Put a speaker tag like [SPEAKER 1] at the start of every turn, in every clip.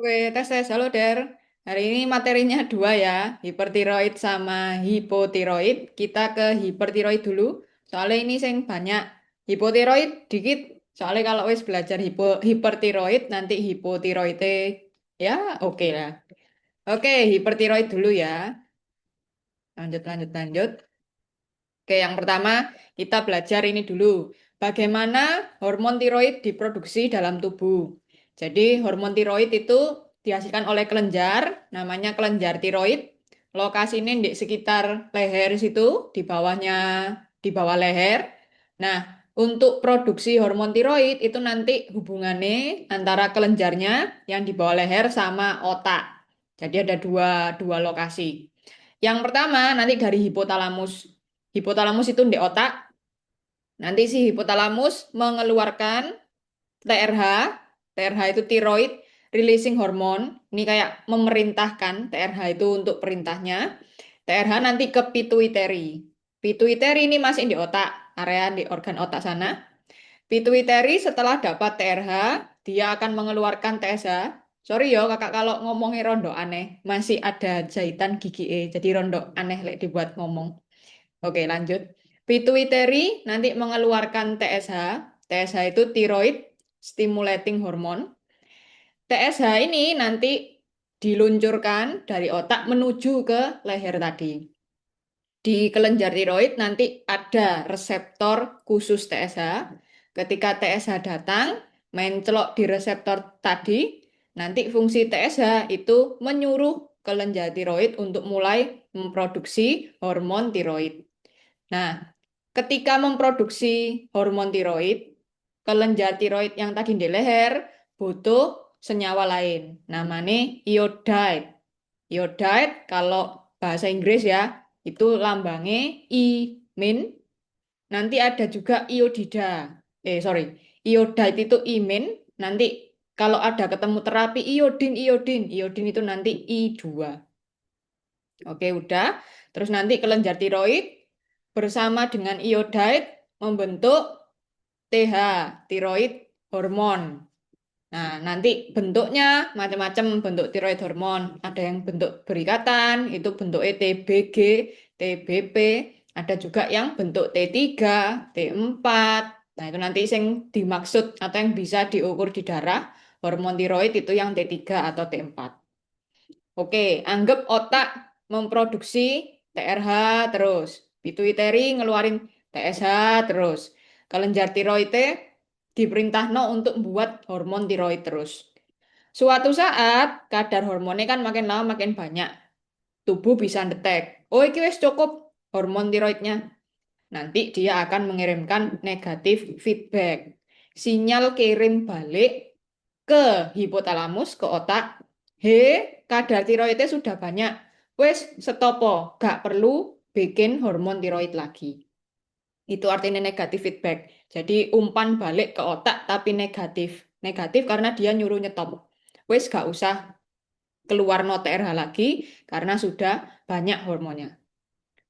[SPEAKER 1] Oke, tes. Halo, Der. Hari ini materinya dua ya, hipertiroid sama hipotiroid. Kita ke hipertiroid dulu. Soalnya ini yang banyak. Hipotiroid dikit. Soalnya kalau wis belajar hipertiroid, nanti hipotiroidnya ya oke lah. Oke, hipertiroid dulu ya. Lanjut. Oke, yang pertama kita belajar ini dulu. Bagaimana hormon tiroid diproduksi dalam tubuh. Jadi hormon tiroid itu dihasilkan oleh kelenjar, namanya kelenjar tiroid. Lokasinya di sekitar leher situ, di bawah leher. Nah, untuk produksi hormon tiroid itu nanti hubungannya antara kelenjarnya yang di bawah leher sama otak. Jadi ada dua lokasi. Yang pertama nanti dari hipotalamus. Hipotalamus itu di otak. Nanti si hipotalamus mengeluarkan TRH. TRH itu thyroid releasing hormone. Ini kayak memerintahkan TRH itu untuk perintahnya. TRH nanti ke pituitary. Pituitary ini masih di otak, area di organ otak sana. Pituitary setelah dapat TRH, dia akan mengeluarkan TSH. Sorry yo kakak kalau ngomongnya rondo aneh, masih ada jahitan gigi E, jadi rondo aneh lek dibuat ngomong. Oke, lanjut. Pituitary nanti mengeluarkan TSH. TSH itu thyroid stimulating hormone. TSH ini nanti diluncurkan dari otak menuju ke leher tadi. Di kelenjar tiroid nanti ada reseptor khusus TSH. Ketika TSH datang, mencelok di reseptor tadi, nanti fungsi TSH itu menyuruh kelenjar tiroid untuk mulai memproduksi hormon tiroid. Nah, ketika memproduksi hormon tiroid, kelenjar tiroid yang tadi di leher butuh senyawa lain, namanya iodide. Iodide kalau bahasa Inggris ya, itu lambangnya I-min. Nanti ada juga iodida. Sorry, iodide itu I-min. Nanti kalau ada ketemu terapi iodin itu nanti I2. Oke, udah. Terus nanti kelenjar tiroid bersama dengan iodide membentuk TH, tiroid hormon. Nah, nanti bentuknya macam-macam bentuk tiroid hormon. Ada yang bentuk berikatan, itu bentuknya TBG, TBP. Ada juga yang bentuk T3, T4. Nah, itu nanti yang dimaksud atau yang bisa diukur di darah, hormon tiroid itu yang T3 atau T4. Oke, anggap otak memproduksi TRH terus. Pituitary ngeluarin TSH terus. Kelenjar tiroidnya diperintahno untuk buat hormon tiroid terus. Suatu saat kadar hormonnya kan makin lama makin banyak. Tubuh bisa detek. Oh, iki wis cukup hormon tiroidnya. Nanti dia akan mengirimkan negatif feedback. Sinyal kirim balik ke hipotalamus, ke otak. He, kadar tiroidnya sudah banyak. Wes, stopo. Gak perlu bikin hormon tiroid lagi. Itu artinya negatif feedback. Jadi umpan balik ke otak tapi negatif. Negatif karena dia nyuruh nyetop. Wes gak usah keluar no TRH lagi karena sudah banyak hormonnya.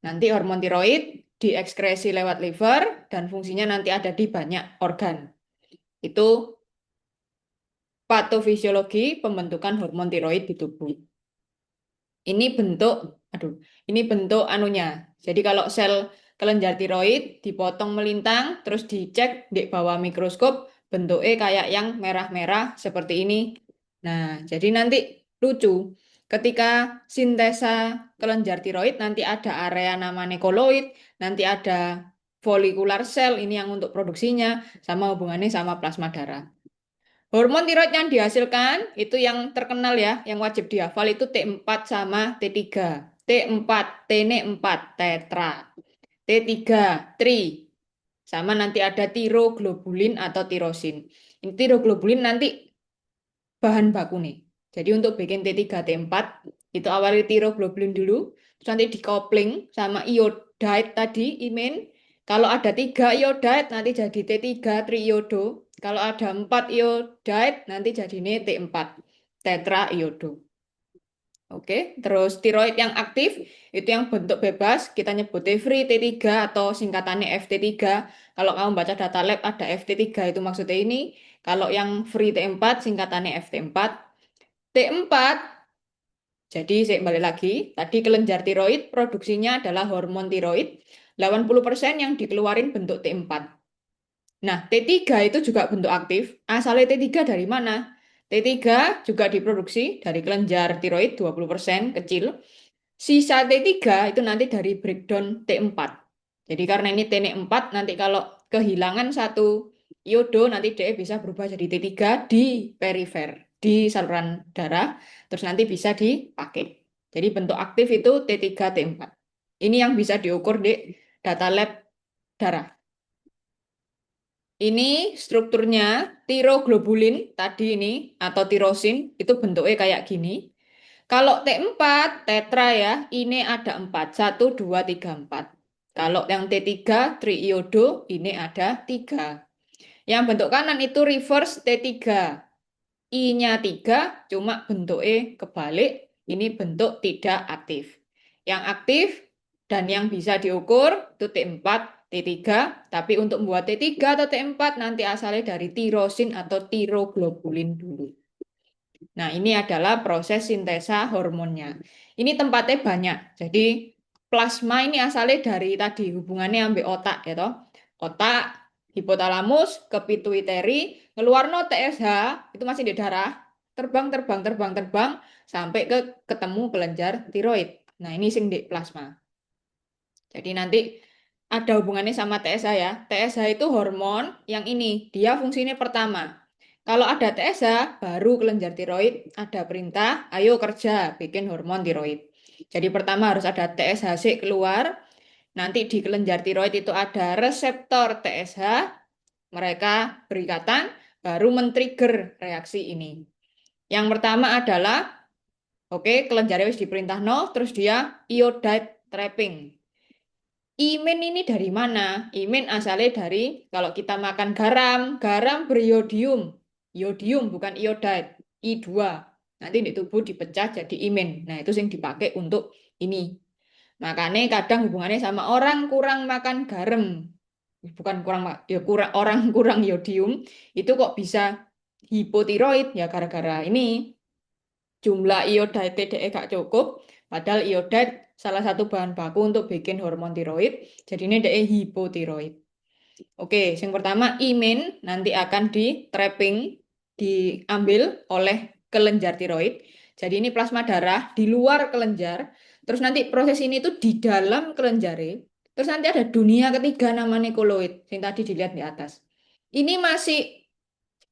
[SPEAKER 1] Nanti hormon tiroid diekskresi lewat liver dan fungsinya nanti ada di banyak organ. Itu patofisiologi pembentukan hormon tiroid di tubuh. Ini bentuk, aduh, ini bentuk anunya. Jadi kalau sel kelenjar tiroid dipotong melintang, terus dicek di bawah mikroskop, bentuknya kayak yang merah-merah seperti ini. Nah, jadi nanti lucu. Ketika sintesa kelenjar tiroid, nanti ada area namanya koloid, nanti ada folikular sel, ini yang untuk produksinya, sama hubungannya sama plasma darah. Hormon tiroid yang dihasilkan itu yang terkenal ya, yang wajib dihafal itu T4 sama T3. T4, T ini 4, tetra. T3, tri. Sama nanti ada tiroglobulin atau tirosin. Ini tiroglobulin nanti bahan baku nih. Jadi untuk bikin T3, T4 itu awalnya tiroglobulin dulu, terus nanti dikopling sama iodide tadi, imin. Kalau ada 3 iodide nanti jadi T3 triiodo. Kalau ada 4 iodide nanti jadi ini T4 tetraiodo. Oke, terus tiroid yang aktif itu yang bentuk bebas kita nyebutnya free T3 atau singkatannya FT3. Kalau kamu baca data lab ada FT3 itu maksudnya ini. Kalau yang free T4 singkatannya FT4. T4. Jadi saya balik lagi, tadi kelenjar tiroid produksinya adalah hormon tiroid, 80% yang dikeluarin bentuk T4. Nah, T3 itu juga bentuk aktif. Asalnya T3 dari mana? T3 juga diproduksi dari kelenjar tiroid 20% kecil. Sisa T3 itu nanti dari breakdown T4. Jadi karena ini T4, nanti kalau kehilangan satu iodo, nanti dia bisa berubah jadi T3 di perifer, di saluran darah, terus nanti bisa dipakai. Jadi bentuk aktif itu T3, T4. Ini yang bisa diukur di data lab darah. Ini strukturnya tiroglobulin tadi ini atau tirosin itu bentuknya kayak gini. Kalau T4 tetra ya, ini ada 4. 1, 2, 3, 4. Kalau yang T3 triiodo ini ada 3. Yang bentuk kanan itu reverse T3. I-nya 3 cuma bentuknya kebalik. Ini bentuk tidak aktif. Yang aktif dan yang bisa diukur itu T4, T3. Tapi untuk membuat T3 atau T4 nanti asalnya dari tirosin atau tiroglobulin dulu. Nah, ini adalah proses sintesa hormonnya. Ini tempatnya banyak. Jadi plasma ini asalnya dari tadi hubungannya ambil otak ya toh. Otak, hipotalamus, ke pituitari, ngeluarno TSH, itu masih di darah, terbang sampai ke ketemu kelenjar tiroid. Nah, ini sing di plasma. Jadi nanti ada hubungannya sama TSH ya. TSH itu hormon yang ini, dia fungsinya pertama. Kalau ada TSH, baru kelenjar tiroid ada perintah, ayo kerja, bikin hormon tiroid. Jadi pertama harus ada TSHC keluar, nanti di kelenjar tiroid itu ada reseptor TSH, mereka berikatan, baru men-trigger reaksi ini. Yang pertama adalah, oke, kelenjar wis diperintah no, terus dia iodide trapping. Imin ini dari mana? Imin asalnya dari kalau kita makan garam, garam beriodium. Iodium bukan iodide, I2. Nanti di tubuh dipecah jadi imin. Nah, itu yang dipakai untuk ini. Makanya kadang hubungannya sama orang kurang makan garam. Bukan kurang ya kurang orang kurang iodium, itu kok bisa hipotiroid ya gara-gara ini jumlah iodide TDE gak cukup, padahal iodide salah satu bahan baku untuk bikin hormon tiroid, jadi ini DE hipotiroid. Oke, yang pertama imin nanti akan di trapping, diambil oleh kelenjar tiroid. Jadi ini plasma darah di luar kelenjar, terus nanti proses ini tuh di dalam kelenjar. Terus nanti ada dunia ketiga namanya koloid, yang tadi dilihat di atas. Ini masih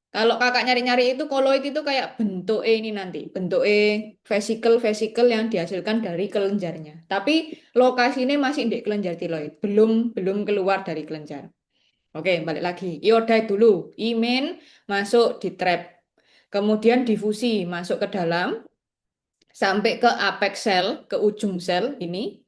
[SPEAKER 1] kalau kakak nyari-nyari itu koloid itu kayak bentuk E ini nanti, bentuk E vesikel-vesikel yang dihasilkan dari kelenjarnya. Tapi lokasinya masih di kelenjar tiroid, belum keluar dari kelenjar. Oke, balik lagi. Iodide dulu, imin masuk di trap, kemudian difusi masuk ke dalam sampai ke apex sel, ke ujung sel ini.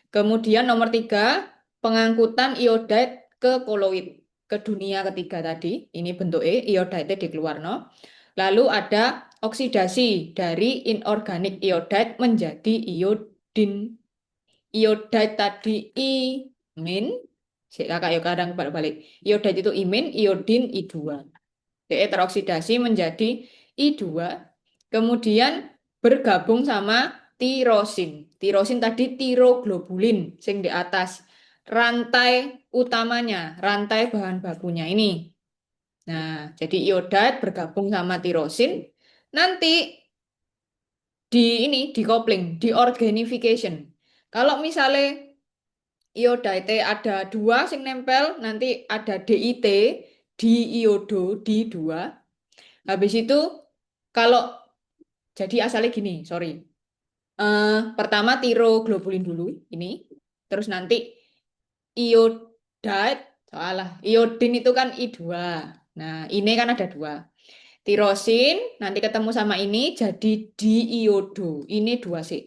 [SPEAKER 1] Kemudian nomor 3, pengangkutan iodide ke koloid, ke dunia ketiga tadi. Ini bentuk E, iodide dikeluarno. Lalu ada oksidasi dari inorganic iodide menjadi iodin. Iodide tadi imin. Si kakak ya kadang balik-balik. Iodide itu imin, iodin I2. Dia teroksidasi menjadi I2. Kemudian bergabung sama tirosin. Tirosin tadi tiroglobulin, sing di atas. Rantai utamanya, rantai bahan bakunya ini. Nah, jadi iodide bergabung sama tirosin. Nanti di kopling, di organification. Kalau misalnya iodide ada dua sing nempel, nanti ada DIT, di iodo, di dua. Habis itu kalau jadi asalnya gini, sorry. Pertama tiroglobulin dulu ini, terus nanti iodide, salah, iodin itu kan I2. Nah, ini kan ada dua. Tirosin nanti ketemu sama ini jadi diiodo. Ini dua sih.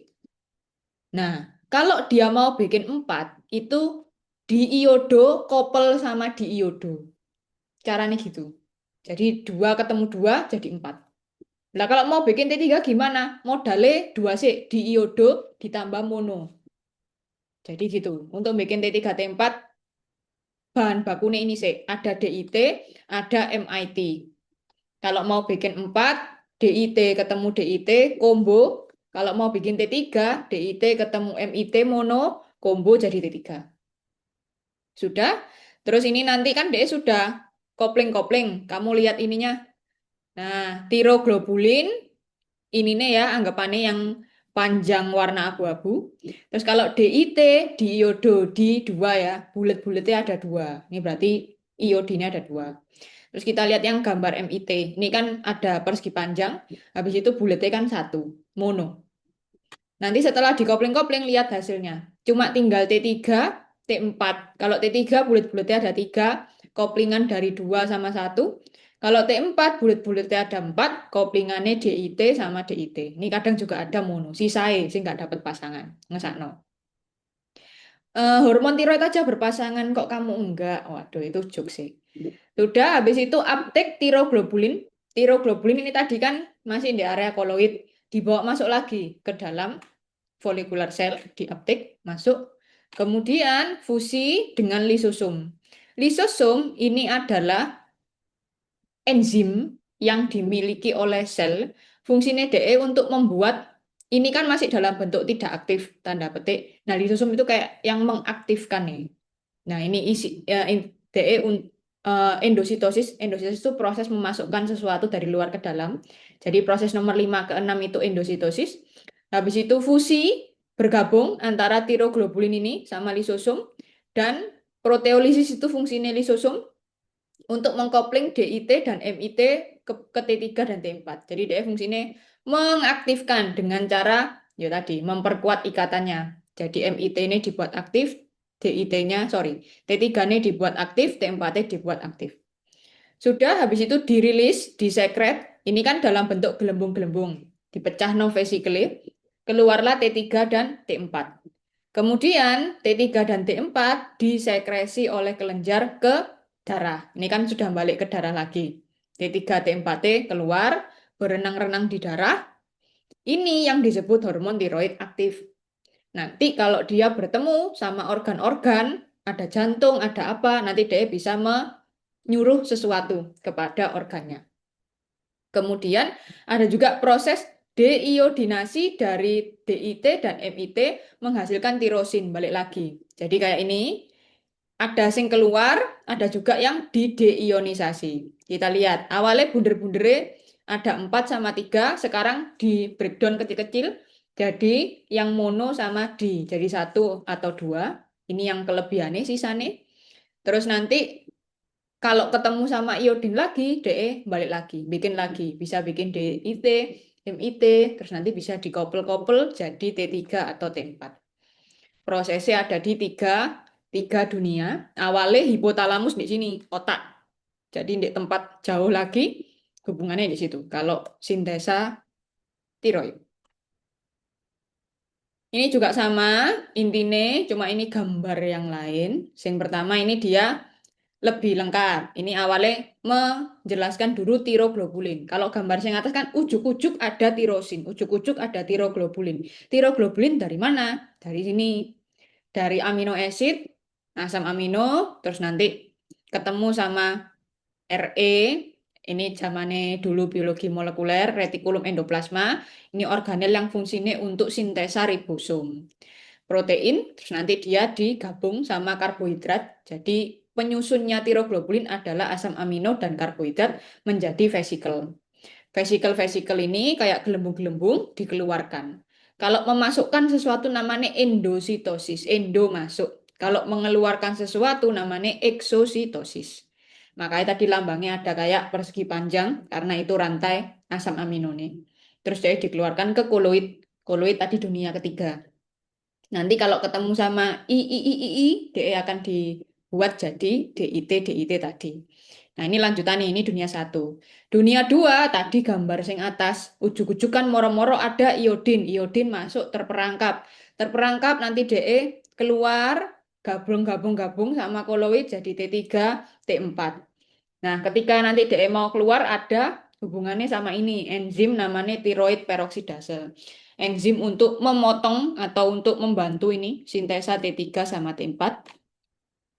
[SPEAKER 1] Nah, kalau dia mau bikin 4, itu diiodo couple sama diiodo. Caranya gitu. Jadi dua ketemu dua jadi 4. Nah, kalau mau bikin T3 gimana? Modalnya 2 sih, diiodo ditambah mono. Jadi gitu. Untuk bikin T3 T4, bahan bakunya ini sih. Ada DIT, ada MIT. Kalau mau bikin 4, DIT ketemu DIT, combo. Kalau mau bikin T3, DIT ketemu MIT mono, combo jadi T3. Sudah? Terus ini nanti kan DE sudah kopling-kopling. Kamu lihat ininya. Nah, tiroglobulin, ini nih ya, anggapannya yang panjang warna abu-abu. Terus kalau DIT, diiodo, di dua ya, bulat-bulatnya ada dua. Ini berarti iodinnya ada dua. Terus kita lihat yang gambar MIT. Ini kan ada persegi panjang, habis itu bulatnya kan satu, mono. Nanti setelah dikopling-kopling lihat hasilnya. Cuma tinggal T3, T4. Kalau T3 bulat-bulatnya ada 3, koplingan dari 2 sama 1. Kalau T4 bulat-bulatnya ada 4, koplingannya DIT sama DIT. Ini kadang juga ada mono, sisae sih nggak dapat pasangan. Ngesakno. Hormon tiroid aja berpasangan kok kamu enggak. Waduh, itu jokes sih. Sudah, habis itu uptake tiroglobulin. Tiroglobulin ini tadi kan masih di area koloid. Dibawa masuk lagi ke dalam follicular cell, di uptake, masuk. Kemudian fusi dengan lisosom. Lisosom ini adalah enzim yang dimiliki oleh sel. Fungsinya DE untuk membuat, ini kan masih dalam bentuk tidak aktif, tanda petik. Nah, lisosom itu kayak yang mengaktifkan nih. Nah, ini isi ya, DE endositosis. Endositosis itu proses memasukkan sesuatu dari luar ke dalam. Jadi proses nomor 5 ke 6 itu endositosis. Habis itu fusi bergabung antara tiroglobulin ini sama lisosom, dan proteolisis itu fungsinya lisosom untuk mengkopling DIT dan MIT ke T3 dan T4. Jadi DE fungsinya mengaktifkan dengan cara ya tadi memperkuat ikatannya. Jadi MIT ini dibuat aktif, DIT-nya, sorry, T3-nya dibuat aktif, T4-nya dibuat aktif. Sudah, habis itu dirilis, disekret. Ini kan dalam bentuk gelembung-gelembung. Dipecah no vesically, keluarlah T3 dan T4. Kemudian T3 dan T4 disekresi oleh kelenjar ke darah. Ini kan sudah balik ke darah lagi. T3, T4T keluar, berenang-renang di darah. Ini yang disebut hormon tiroid aktif. Nanti kalau dia bertemu sama organ-organ, ada jantung, ada apa, nanti dia bisa menyuruh sesuatu kepada organnya. Kemudian ada juga proses deiodinasi dari DIT dan MIT menghasilkan tirosin, balik lagi. Jadi kayak ini, ada sing keluar, ada juga yang dideionisasi. Kita lihat, awalnya bunder-bundernya ada 4 sama 3, sekarang di breakdown kecil-kecil, jadi yang mono sama di, jadi 1 atau 2. Ini yang kelebihannya, sisanya. Terus nanti kalau ketemu sama iodin lagi, DE balik lagi, bikin lagi. Bisa bikin DIT, MIT, terus nanti bisa dikopel-kopel jadi T3 atau T4. Prosesnya ada di tiga dunia. Awalnya hipotalamus di sini, otak. Jadi di tempat jauh lagi, hubungannya di situ. Kalau sintesa tiroid. Ini juga sama, intinya cuma ini gambar yang lain. Yang pertama ini dia lebih lengkap. Ini awalnya menjelaskan dulu tiroglobulin. Kalau gambar yang atas kan ujuk-ujuk ada tirosin, ujuk-ujuk ada tiroglobulin. Tiroglobulin dari mana? Dari sini. Dari amino acid, asam amino, terus nanti ketemu sama RE. Ini zamannya dulu biologi molekuler, retikulum endoplasma. Ini organel yang fungsinya untuk sintesa ribosom. Protein, terus nanti dia digabung sama karbohidrat. Jadi penyusunnya tiroglobulin adalah asam amino dan karbohidrat menjadi vesikel. Vesikel-vesikel ini kayak gelembung-gelembung dikeluarkan. Kalau memasukkan sesuatu namanya endositosis, endo masuk. Kalau mengeluarkan sesuatu namanya eksositosis. Makanya tadi lambangnya ada kayak persegi panjang karena itu rantai asam amino nih. Terus dia dikeluarkan ke koloid. Koloid tadi dunia ketiga. Nanti kalau ketemu sama I, dia akan dibuat jadi DIT, DIT tadi. Nah, ini lanjutannya, ini dunia 1. Dunia 2 tadi gambar sing atas, ujuk-ujuk kan moro-moro ada iodin. Iodin masuk terperangkap. Terperangkap nanti DE keluar, gabung-gabung-gabung sama koloid jadi T3, T4. Nah, ketika nanti DE mau keluar ada hubungannya sama ini, enzim namanya tiroid peroksidase. Enzim untuk memotong atau untuk membantu ini sintesa T3 sama T4.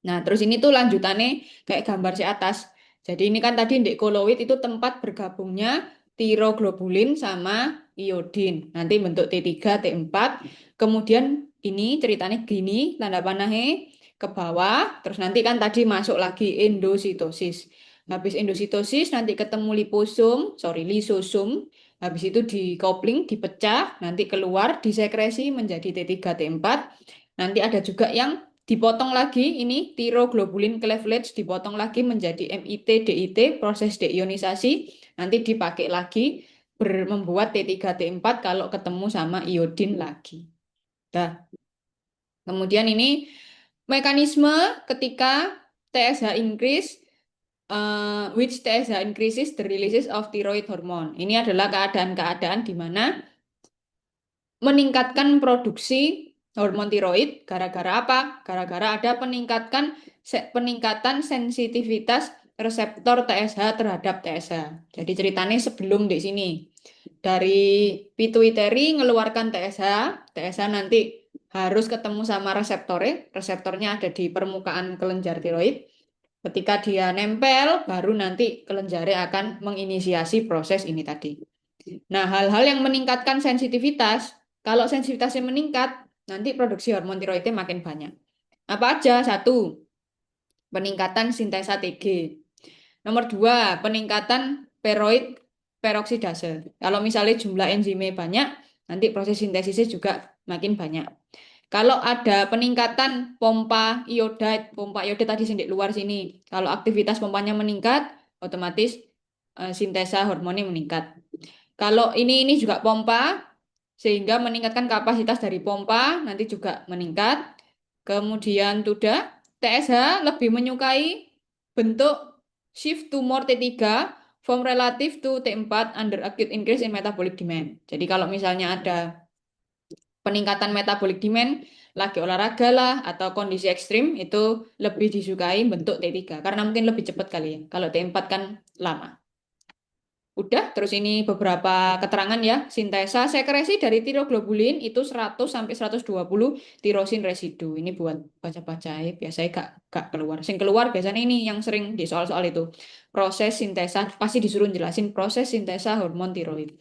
[SPEAKER 1] Nah, terus ini tuh lanjutannya kayak gambar si atas. Jadi ini kan tadi di koloid itu tempat bergabungnya tiroglobulin sama iodin. Nanti bentuk T3, T4. Kemudian ini ceritanya gini, tanda panahnya ke bawah. Terus nanti kan tadi masuk lagi endositosis. Habis endositosis nanti ketemu lisosum. Habis itu dikopling, dipecah, nanti keluar, disekresi menjadi T3, T4. Nanti ada juga yang dipotong lagi, ini tiroglobulin cleavage dipotong lagi menjadi MIT, DIT, proses deionisasi. Nanti dipakai lagi membuat T3, T4 kalau ketemu sama iodin lagi. Dah. Kemudian ini mekanisme ketika TSH increase, which TSH increases the releases of thyroid hormone. Ini adalah keadaan-keadaan di mana meningkatkan produksi hormon tiroid gara-gara apa? Gara-gara ada peningkatan sensitivitas reseptor TSH terhadap TSH. Jadi ceritanya sebelum di sini dari pituitary ngeluarkan TSH, TSH nanti harus ketemu sama reseptornya, reseptornya ada di permukaan kelenjar tiroid. Ketika dia nempel, baru nanti kelenjarnya akan menginisiasi proses ini tadi. Nah, hal-hal yang meningkatkan sensitivitas, kalau sensitivitasnya meningkat, nanti produksi hormon tiroidnya makin banyak. Apa aja? Satu, peningkatan sintesa Tg. Nomor dua, peningkatan peroksidase. Kalau misalnya jumlah enzimnya banyak, nanti proses sintesisnya juga makin banyak. Kalau ada peningkatan pompa iodide tadi di luar sini. Kalau aktivitas pompanya meningkat, otomatis sintesa hormonnya meningkat. Kalau ini juga pompa, sehingga meningkatkan kapasitas dari pompa, nanti juga meningkat. Kemudian sudah, TSH lebih menyukai bentuk shift to more T3 from relative to T4 under acute increase in metabolic demand. Jadi kalau misalnya ada peningkatan metabolic demand, lagi olahraga lah, atau kondisi ekstrim, itu lebih disukai bentuk T3. Karena mungkin lebih cepat kali ya. Kalau T4 kan lama. Udah, terus ini beberapa keterangan ya. Sintesa sekresi dari tiroglobulin itu 100 sampai 120 tirosin residu. Ini buat baca-baca ya, biasanya gak keluar. Sing keluar biasanya ini yang sering di soal-soal itu. Proses sintesa, pasti disuruh jelasin proses sintesa hormon tiroid.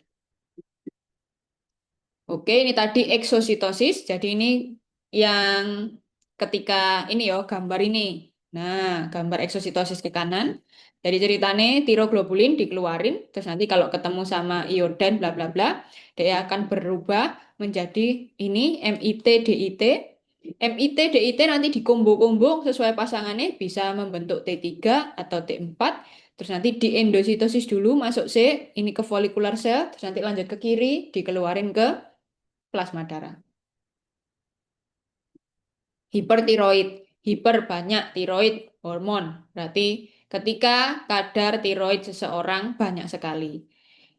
[SPEAKER 1] Oke, ini tadi eksositosis. Jadi ini yang ketika ini ya gambar ini. Nah, gambar eksositosis ke kanan. Jadi ceritanya tiroglobulin dikeluarin, terus nanti kalau ketemu sama iodin bla bla bla, dia akan berubah menjadi ini MIT DIT. MIT DIT nanti dikombo-kombo sesuai pasangannya bisa membentuk T3 atau T4. Terus nanti di endositosis dulu masuk C, ini ke follicular cell, terus nanti lanjut ke kiri, dikeluarin ke plasma darah. Hipertiroid, hiper banyak tiroid hormon. Berarti ketika kadar tiroid seseorang banyak sekali.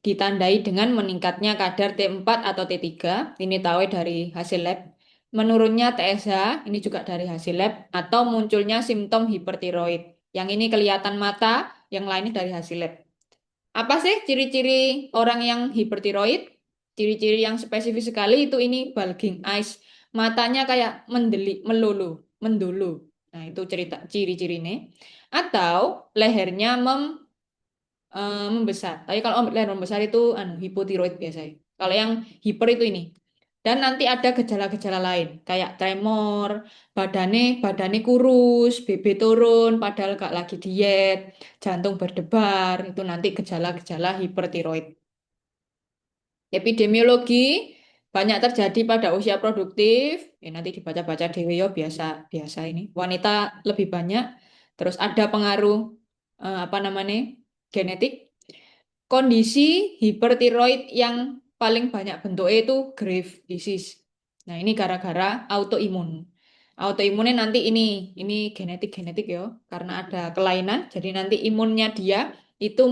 [SPEAKER 1] Ditandai dengan meningkatnya kadar T4 atau T3, ini tahu dari hasil lab. Menurunnya TSH, ini juga dari hasil lab. Atau munculnya simptom hipertiroid. Yang ini kelihatan mata, yang lainnya dari hasil lab. Apa sih ciri-ciri orang yang hipertiroid? Ciri-ciri yang spesifik sekali itu ini bulging eyes. Matanya kayak melulu, mendulu. Nah, itu cerita ciri-cirinya. Atau lehernya membesar. Tapi kalau leher membesar itu hipotiroid biasanya. Kalau yang hiper itu ini. Dan nanti ada gejala-gejala lain, kayak tremor, badannya kurus, BB turun, padahal gak lagi diet, jantung berdebar, itu nanti gejala-gejala hipertiroid. Epidemiologi banyak terjadi pada usia produktif, ya nanti dibaca-baca dewe yo biasa biasa ini. Wanita lebih banyak, terus ada pengaruh apa namanya genetik. Kondisi hipertiroid yang paling banyak bentuknya itu Graves disease. Nah, ini gara-gara autoimun. Autoimunnya nanti ini genetik-genetik ya, karena ada kelainan, jadi nanti imunnya dia itu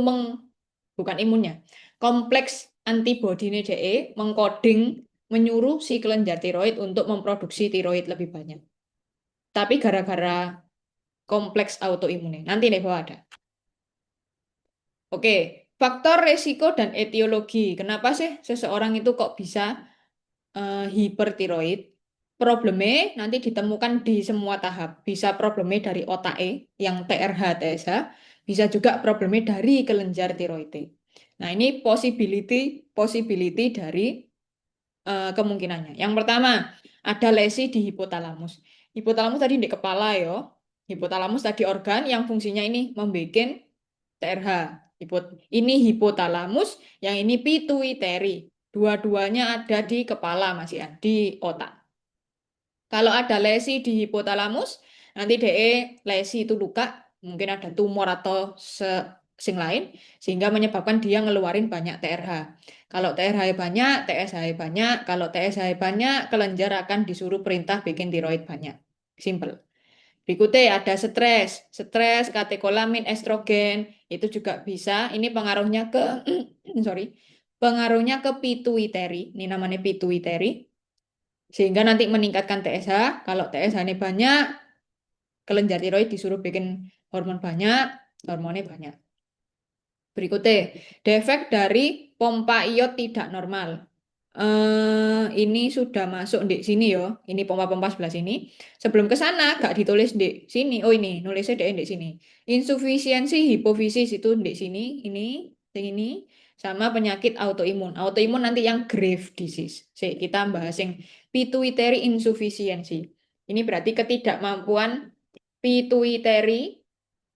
[SPEAKER 1] bukan imunnya, kompleks antibodinya DE mengkoding menyuruh si kelenjar tiroid untuk memproduksi tiroid lebih banyak. Tapi gara-gara kompleks autoimunnya, nanti nih bahwa ada. Oke, faktor resiko dan etiologi. Kenapa sih seseorang itu kok bisa hipertiroid? Problemnya nanti ditemukan di semua tahap. Bisa problemnya dari otak yang TRH, TSH. Bisa juga problemnya dari kelenjar tiroid. Nah, ini possibility dari kemungkinannya. Yang pertama, ada lesi di hipotalamus. Hipotalamus tadi di kepala ya. Hipotalamus tadi organ yang fungsinya ini membuat TRH. Ini hipotalamus, yang ini pituitary. Dua-duanya ada di kepala, Mas Ian, di otak. Kalau ada lesi di hipotalamus, nanti DE lesi itu luka, mungkin ada tumor atau sing lain, sehingga menyebabkan dia ngeluarin banyak TRH. Kalau TRH banyak, TSH banyak. Kalau TSH banyak, kelenjar akan disuruh perintah bikin tiroid banyak. Simple. Berikutnya ada stres. Stres, katekolamin, estrogen, itu juga bisa. Ini pengaruhnya ke, sorry, pengaruhnya ke pituitary. Ini namanya pituitary. Sehingga nanti meningkatkan TSH. Kalau TSH ini banyak, kelenjar tiroid disuruh bikin hormon banyak, hormonnya banyak. Berikutnya, defek dari pompa iod tidak normal. Ini sudah masuk di sini ya. Ini pompa-pompa sebelah sini. Sebelum ke sana, gak ditulis di sini. Oh ini, nulisnya di sini. Insufisiensi hipofisis itu di sini. Ini. Sama penyakit autoimun. Autoimun nanti yang grave disease. Kita bahas yang pituitary insufficiency. Ini berarti ketidakmampuan pituitary.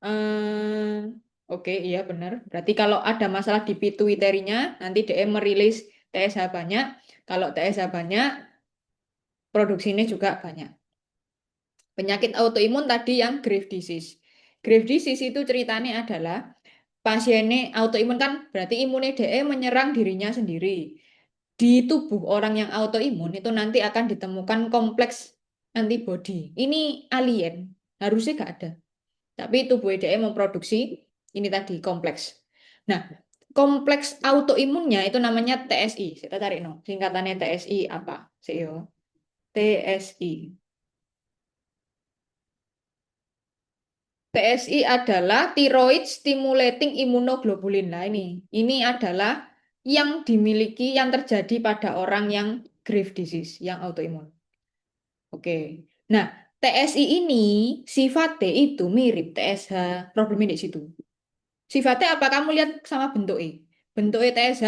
[SPEAKER 1] eh, Oke, iya benar. Berarti kalau ada masalah di pituitary-nya, nanti dia merilis TSH banyak. Kalau TSH banyak, produksinya juga banyak. Penyakit autoimun tadi yang grave disease. Grave disease itu ceritanya adalah pasiennya autoimun kan berarti imunnya DE menyerang dirinya sendiri. Di tubuh orang yang autoimun itu nanti akan ditemukan kompleks antibody. Ini alien, harusnya nggak ada. Tapi tubuh DE memproduksi ini tadi kompleks. Nah, kompleks autoimunnya itu namanya TSI. Kita cari no. Singkatannya TSI apa? CEO. TSI. TSI adalah thyroid stimulating immunoglobulin. Nah, ini adalah yang dimiliki yang terjadi pada orang yang grave disease, yang autoimun. Oke. Nah, TSI ini sifatnya itu mirip TSH. Problemnya di situ. Sifatnya apa? Kamu lihat sama bentuknya. Bentuknya TSH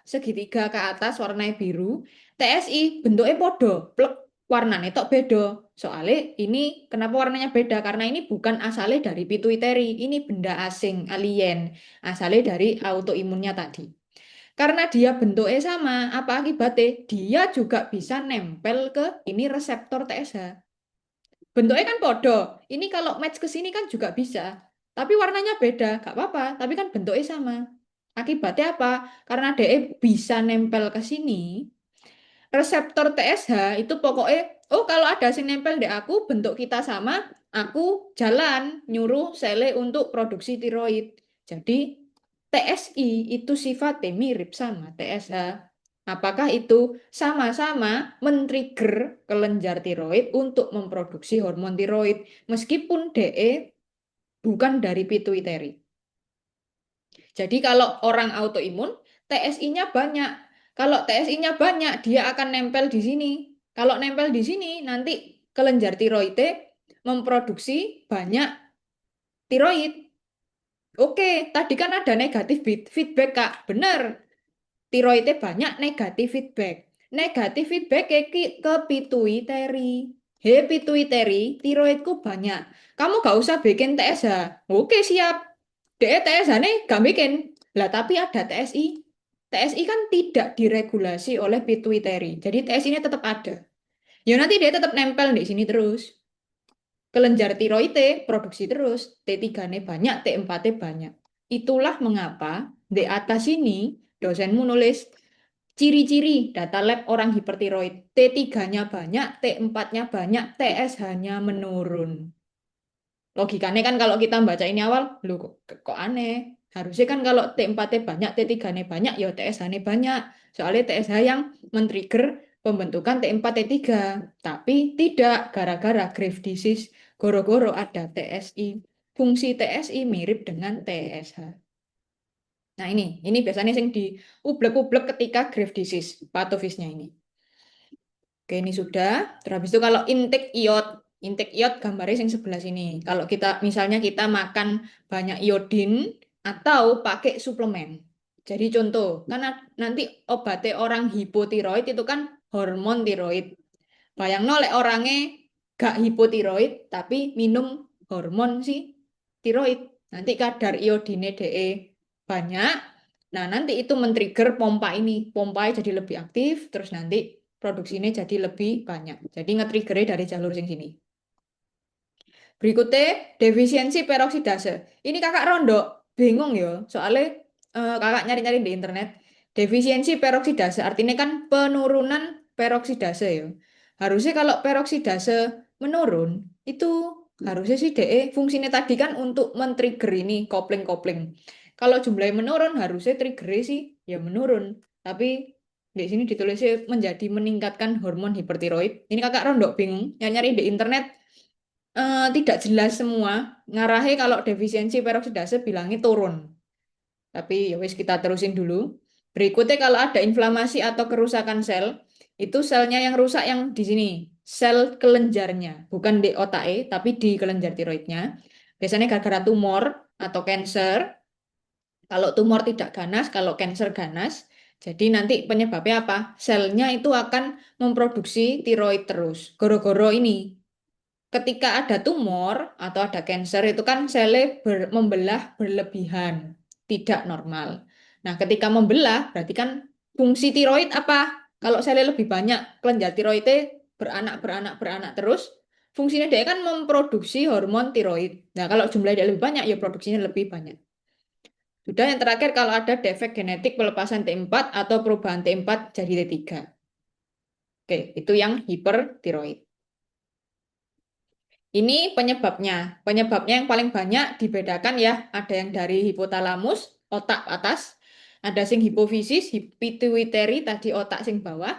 [SPEAKER 1] segitiga ke atas warnanya biru. TSI bentuknya podo, plek warnanya tok beda. Soalnya ini kenapa warnanya beda? Karena ini bukan asalnya dari pituitary. Ini benda asing, alien. Asalnya dari autoimunnya tadi. Karena dia bentuknya sama, apa akibatnya? Dia juga bisa nempel ke ini reseptor TSH. Bentuknya kan podo. Ini kalau match ke sini kan juga bisa. Tapi warnanya beda, gak apa-apa. Tapi kan bentuknya sama. Akibatnya apa? Karena DE bisa nempel ke sini, reseptor TSH itu pokoknya, oh kalau ada sing nempel di aku, bentuk kita sama, aku jalan nyuruh sele untuk produksi tiroid. Jadi TSI itu sifatnya mirip sama TSH. Apakah itu sama-sama men-trigger kelenjar tiroid untuk memproduksi hormon tiroid meskipun DE bukan dari pituitary. Jadi kalau orang autoimun, TSI-nya banyak. Kalau TSI-nya banyak, dia akan nempel di sini. Kalau nempel di sini, nanti kelenjar tiroidnya memproduksi banyak tiroid. Oke, tadi kan ada negatif feedback, Kak. Benar, tiroidnya banyak negatif feedback. Negatif feedback ke pituitary. He pituitary, tiroidku banyak. Kamu gak usah bikin TSH. Oke, siap. TSH nih gak bikin. Lah tapi ada TSI. TSI kan tidak diregulasi oleh pituitary. Jadi TSI ini tetap ada. Ya nanti dia tetap nempel di sini terus. Kelenjar tiroidnya produksi terus. T3-nya banyak, T4-nya banyak. Itulah mengapa di atas ini dosenmu nulis ciri-ciri data lab orang hipertiroid. T3-nya banyak, T4-nya banyak, TSH-nya menurun. Logikanya kan kalau kita baca ini awal, lu kok aneh. Harusnya kan kalau T4-nya banyak, T3-nya banyak, ya TSH-nya banyak. Soalnya TSH yang men-trigger pembentukan T4, T3. Tapi tidak, gara-gara grave disease, goro-goro ada TSI. Fungsi TSI mirip dengan TSH. Nah ini biasanya yang diublek-ublek ketika grave disease, patofisnya ini. Oke, ini sudah. Terus habis itu kalau intake iod gambarnya yang sebelah sini. Kalau kita misalnya kita makan banyak iodin atau pakai suplemen. Jadi contoh, kan nanti obatnya orang hipotiroid itu kan hormon tiroid. Bayangno lek orangnya gak hipotiroid tapi minum hormon si tiroid. Nanti kadar iodine DE banyak. Nah, nanti itu men-trigger pompa ini. Pompa jadi lebih aktif, terus nanti produksinya jadi lebih banyak. Jadi nge-triggernya dari jalur sing sini. Berikutnya, defisiensi peroksidase. Ini kakak rondo, bingung ya, soalnya kakak nyari-nyari di internet. Defisiensi peroksidase artinya kan penurunan peroksidase ya. Harusnya kalau peroksidase menurun, itu harusnya sih DE fungsinya tadi kan untuk men-trigger ini kopling-kopling. Kalau jumlahnya menurun, harusnya triggernya sih ya menurun. Tapi di sini ditulisnya menjadi meningkatkan hormon hipertiroid. Ini kakak rondo bingung, nyari-nyari di internet tidak jelas semua. Ngarahe kalau defisiensi peroksidase bilangnya turun. Tapi ya wis kita terusin dulu. Berikutnya kalau ada inflamasi atau kerusakan sel, itu selnya yang rusak yang di sini, sel kelenjarnya, bukan di otak tapi di kelenjar tiroidnya. Biasanya gara-gara tumor atau cancer. Kalau tumor tidak ganas, kalau cancer ganas. Jadi nanti penyebabnya apa? Selnya itu akan memproduksi tiroid terus. Goro-goro ini ketika ada tumor atau ada cancer itu kan selnya membelah berlebihan, tidak normal. Nah, ketika membelah berarti kan fungsi tiroid apa? Kalau selnya lebih banyak, kelenjar tiroidnya beranak beranak beranak terus, fungsinya dia kan memproduksi hormon tiroid. Nah, kalau jumlahnya dia lebih banyak, ya produksinya lebih banyak. Sudah yang terakhir kalau ada defek genetik pelepasan T4 atau perubahan T4 jadi T3. Oke, itu yang hipertiroid. Ini penyebabnya. Penyebabnya yang paling banyak dibedakan ya, ada yang dari hipotalamus, otak atas, ada sing hipofisis, pituitary tadi otak sing bawah,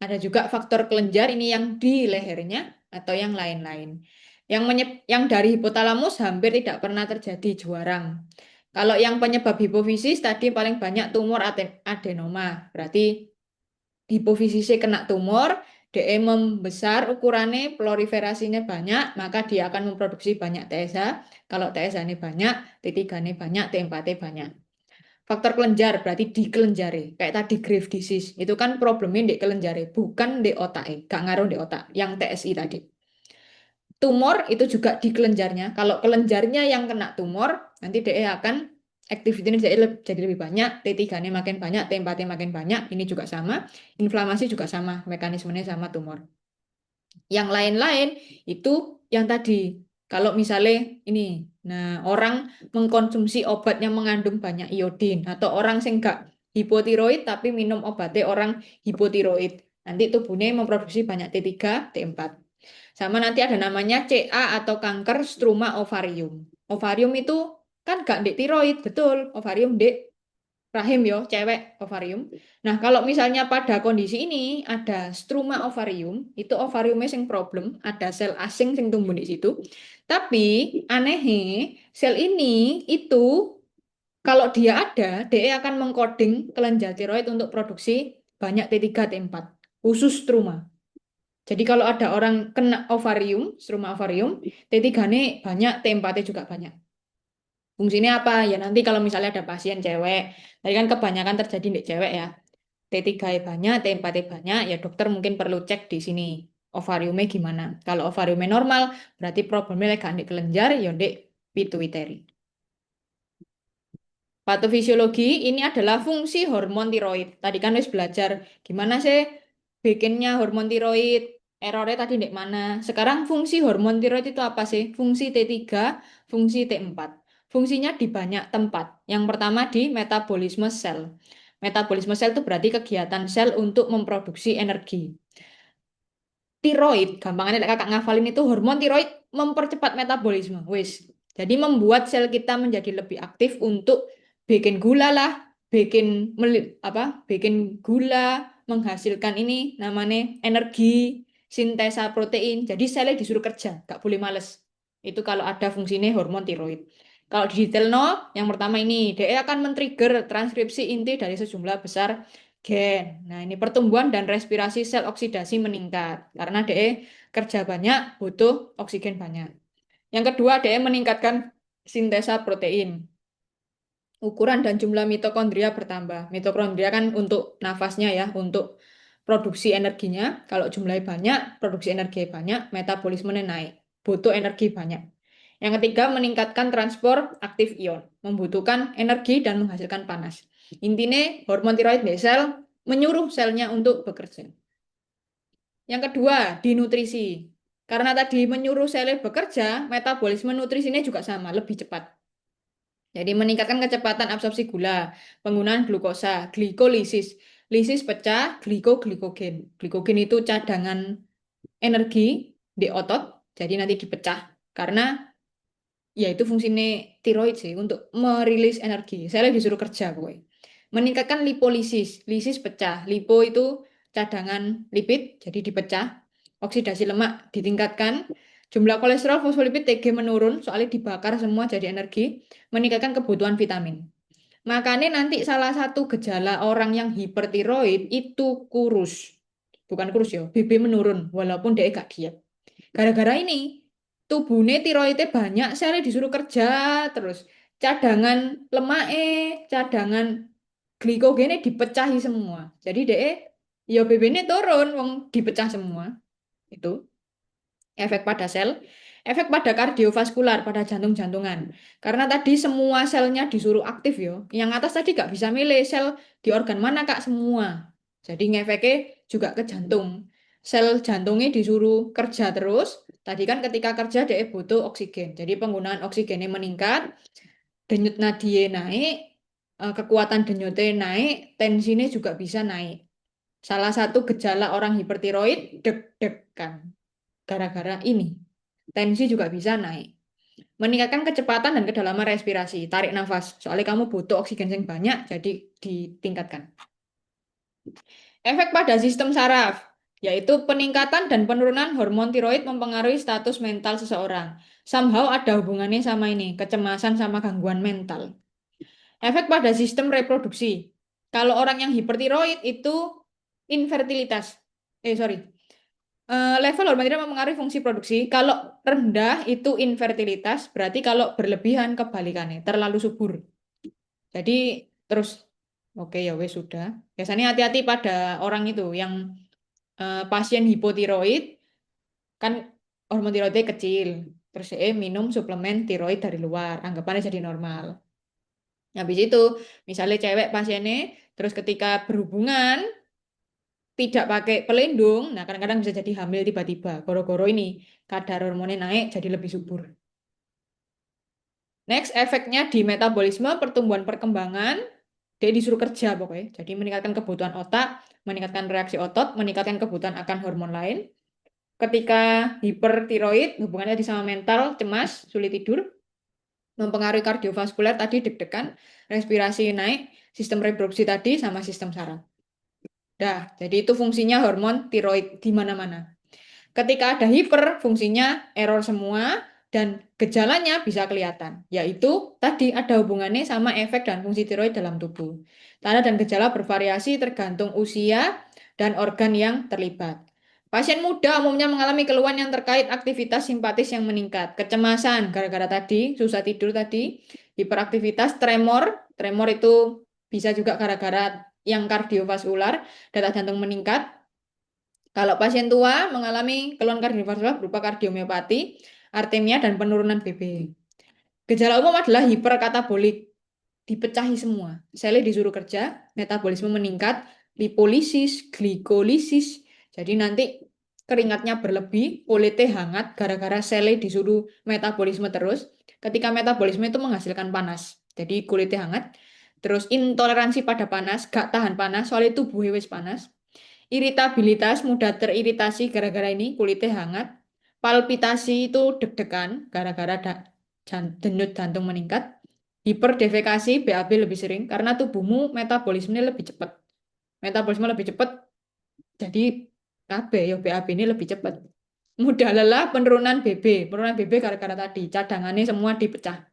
[SPEAKER 1] ada juga faktor kelenjar ini yang di lehernya atau yang lain-lain. Yang dari hipotalamus hampir tidak pernah terjadi juarang. Kalau yang penyebab hipofisis tadi paling banyak tumor adenoma, berarti hipofisisnya kena tumor, DE membesar ukurannya, proliferasinya banyak, maka dia akan memproduksi banyak TSH. Kalau TSH-nya banyak, T3-nya banyak, T4-nya banyak. Faktor kelenjar berarti di kelenjare. Kayak tadi Graves disease, itu kan problemnya di kelenjare, bukan di otak. Gak ngaruh di otak, yang TSI tadi. Tumor itu juga di kelenjarnya. Kalau kelenjarnya yang kena tumor, nanti DE akan activity-nya jadi lebih banyak, T3-nya makin banyak, T4-nya makin banyak. Ini juga sama. Inflamasi juga sama, mekanismenya sama tumor. Yang lain-lain itu yang tadi. Kalau misalnya ini, nah orang mengkonsumsi obat yang mengandung banyak iodin atau orang yang enggak hipotiroid tapi minum obatnya orang hipotiroid. Nanti tubuhnya memproduksi banyak T3, T4. Sama nanti ada namanya CA atau kanker struma ovarium. Ovarium itu kan gak di tiroid, betul. Ovarium di rahim yo, cewek ovarium. Nah, kalau misalnya pada kondisi ini ada struma ovarium, itu ovariumnya sing problem, ada sel asing sing tumbuh di situ. Tapi anehnya sel ini itu kalau dia ada, dia akan mengkoding kelenjar tiroid untuk produksi banyak T3, T4, khusus struma. Jadi kalau ada orang kena ovarium, struma ovarium, T3-nya banyak, T4-nya juga banyak. Fungsinya apa? Ya nanti kalau misalnya ada pasien cewek, tadi kan kebanyakan terjadi di cewek ya. T3 banyak, T4 banyak, ya dokter mungkin perlu cek di sini. Ovariumnya gimana? Kalau ovariumnya normal, berarti problemnya lagi di kelenjar, ya di pituitary. Patofisiologi ini adalah fungsi hormon tiroid. Tadi kan wis belajar gimana sih bikinnya hormon tiroid, errornya tadi di mana. Sekarang fungsi hormon tiroid itu apa sih? Fungsi T3, fungsi T4. Fungsinya di banyak tempat. Yang pertama di metabolisme sel. Metabolisme sel itu berarti kegiatan sel untuk memproduksi energi. Tiroid, gampangannya kakak ngafalin itu hormon tiroid mempercepat metabolisme. Wis. Jadi membuat sel kita menjadi lebih aktif untuk bikin gula lah, bikin gula, menghasilkan ini namanya energi, sintesa protein. Jadi selnya disuruh kerja, gak boleh males. Itu kalau ada fungsinya hormon tiroid. Kalau di detail no, yang pertama ini, dia akan men-trigger transkripsi inti dari sejumlah besar gen. Nah, ini pertumbuhan dan respirasi sel oksidasi meningkat karena DE kerja banyak, butuh oksigen banyak. Yang kedua, DE meningkatkan sintesa protein. ukuran dan jumlah mitokondria bertambah. Mitokondria kan untuk nafasnya ya, untuk produksi energinya. Kalau jumlahnya banyak, produksi energi banyak, metabolismenya naik. Butuh energi banyak. Yang ketiga, meningkatkan transport aktif ion. Membutuhkan energi dan menghasilkan panas. Intinya, hormon tiroid di sel menyuruh selnya untuk bekerja. Yang kedua, dinutrisi. Karena tadi menyuruh selnya bekerja, metabolisme nutrisinya juga sama, lebih cepat. Jadi meningkatkan kecepatan absorpsi gula, penggunaan glukosa, glikolisis. Lisis pecah, glikogen. Glikogen itu cadangan energi di otot, jadi nanti dipecah. Karena ya itu fungsinya tiroid sih untuk merilis energi. Saya disuruh kerja pokoknya. Meningkatkan lipolisis, lisis pecah. Lipo itu cadangan lipid, jadi dipecah. Oksidasi lemak ditingkatkan. Jumlah kolesterol, fosfolipid, TG menurun, soalnya dibakar semua jadi energi. Meningkatkan kebutuhan vitamin. Makanya nanti salah satu gejala orang yang hipertiroid itu kurus. Bukan kurus ya, BB menurun walaupun dia gak diet. Gara-gara ini, tubuhnya tiroidnya banyak, selnya disuruh kerja terus. Cadangan lemak cadangan glikogennya dipecahi semua. Jadi dia ya BB-nya turun, wong dipecah semua. Itu efek pada sel, efek pada kardiovaskular, pada jantung-jantungan. Karena tadi semua selnya disuruh aktif yo. Yang atas tadi gak bisa milih sel di organ mana Kak semua. Jadi ngefeknya juga ke jantung. Sel jantungnya disuruh kerja terus. Tadi kan ketika kerja dia butuh oksigen. Jadi penggunaan oksigennya meningkat, denyut nadie naik, kekuatan denyutnya naik, tensinya juga bisa naik. Salah satu gejala orang hipertiroid deg-degan gara-gara ini. Tensi juga bisa naik. Meningkatkan kecepatan dan kedalaman respirasi, tarik nafas. Soalnya kamu butuh oksigen yang banyak, jadi ditingkatkan. Efek pada sistem saraf, yaitu peningkatan dan penurunan hormon tiroid mempengaruhi status mental seseorang. Somehow ada hubungannya sama ini, kecemasan sama gangguan mental. Efek pada sistem reproduksi. Kalau orang yang hipertiroid itu infertilitas. Sorry, level hormon tiroid mempengaruhi fungsi produksi. Kalau rendah itu infertilitas, berarti kalau berlebihan kebalikannya, terlalu subur. Jadi terus, oke ya wes sudah. Biasanya hati-hati pada orang itu yang pasien hipotiroid, kan hormon tiroidnya kecil. Terus minum suplemen tiroid dari luar, anggapannya jadi normal. Habis itu, misalnya cewek pasiennya, terus ketika berhubungan, tidak pakai pelindung, nah kadang-kadang bisa jadi hamil tiba-tiba. Goro-goro ini kadar hormonnya naik jadi lebih subur. Next, efeknya di metabolisme, pertumbuhan perkembangan, dia disuruh kerja pokoknya. Jadi meningkatkan kebutuhan otak, meningkatkan reaksi otot, meningkatkan kebutuhan akan hormon lain. Ketika hipertiroid, hubungannya di sama mental, cemas, sulit tidur, mempengaruhi kardiovaskuler tadi deg-degan, respirasi naik, sistem reproduksi tadi sama sistem saraf. Dah, jadi itu fungsinya hormon tiroid di mana-mana. Ketika ada hiper, fungsinya error semua dan gejalanya bisa kelihatan, yaitu tadi ada hubungannya sama efek dan fungsi tiroid dalam tubuh. Tanda dan gejala bervariasi tergantung usia dan organ yang terlibat. Pasien muda umumnya mengalami keluhan yang terkait aktivitas simpatis yang meningkat, kecemasan gara-gara tadi, susah tidur tadi, hiperaktivitas, tremor, tremor itu bisa juga gara-gara yang kardiovaskular, detak jantung meningkat. Kalau pasien tua mengalami keluhan kardiovaskular berupa kardiomiopati, artemia, dan penurunan BB. Gejala umum adalah hiperkatabolik, dipecahi semua. Selnya disuruh kerja, metabolisme meningkat, lipolisis, glikolisis. Jadi nanti keringatnya berlebih, kulitnya hangat gara-gara selnya disuruh metabolisme terus. Ketika metabolisme itu menghasilkan panas. Jadi kulitnya hangat. Terus intoleransi pada panas, gak tahan panas, soalnya tubuhnya wis panas. Iritabilitas, mudah teriritasi gara-gara ini, kulitnya hangat. Palpitasi itu deg-degan gara-gara denyut jantung meningkat. Hiperdefekasi, BAB lebih sering karena tubuhmu metabolismenya lebih cepat. Metabolisme lebih cepat, jadi KB ya BAB ini lebih cepat. Mudah lelah, penurunan BB. Penurunan BB gara-gara tadi, cadangannya semua dipecah.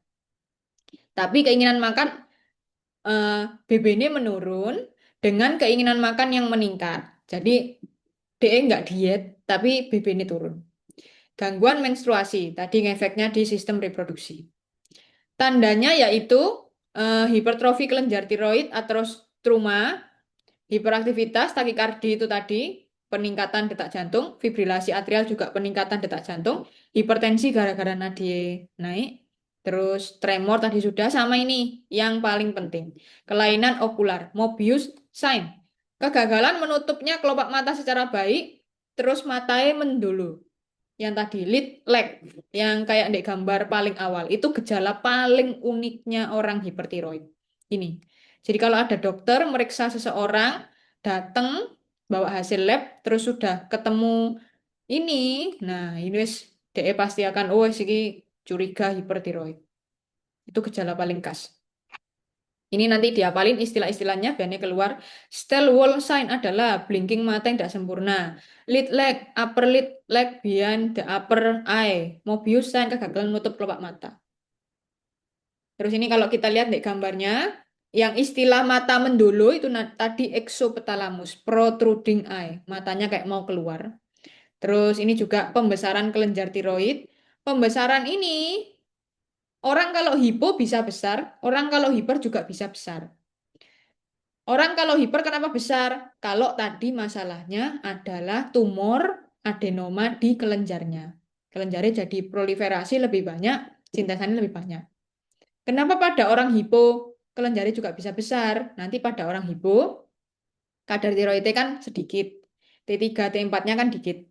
[SPEAKER 1] Tapi keinginan makan BB ini menurun dengan keinginan makan yang meningkat. Jadi DE nggak diet, tapi BB ini turun. Gangguan menstruasi, tadi ngefeknya di sistem reproduksi. Tandanya yaitu hipertrofi kelenjar tiroid, aterostruma, hiperaktivitas, takikardi itu tadi, peningkatan detak jantung, fibrilasi atrial juga peningkatan detak jantung, hipertensi gara-gara nadi naik, terus tremor tadi sudah, sama ini yang paling penting, kelainan okular, Mobius sign, kegagalan menutupnya kelopak mata secara baik, terus matanya mendulu. Yang tadi lead lag, yang kayak di gambar paling awal, itu gejala paling uniknya orang hipertiroid. Ini. Jadi kalau ada dokter meriksa seseorang, datang bawa hasil lab, terus sudah ketemu ini, nah ini wis DE pasti akan, oh siki curiga hipertiroid. Itu gejala paling khas. Ini nanti diapalin istilah-istilahnya biar keluar. Stell wall sign adalah blinking mata yang tidak sempurna. Lid lag, upper lid lag behind the upper eye. Mobius sign kegagalan menutup kelopak mata. Terus ini kalau kita lihat di gambarnya, yang istilah mata mendolo itu tadi exophthalmus, protruding eye. Matanya kayak mau keluar. Terus ini juga pembesaran kelenjar tiroid. Pembesaran ini, orang kalau hipo bisa besar, orang kalau hiper juga bisa besar. Orang kalau hiper kenapa besar? Kalau tadi masalahnya adalah tumor adenoma di kelenjarnya. Kelenjarnya jadi proliferasi lebih banyak, sintesannya lebih banyak. Kenapa pada orang hipo kelenjarnya juga bisa besar? Nanti pada orang hipo kadar tiroidnya kan sedikit. T3, T4-nya kan dikit.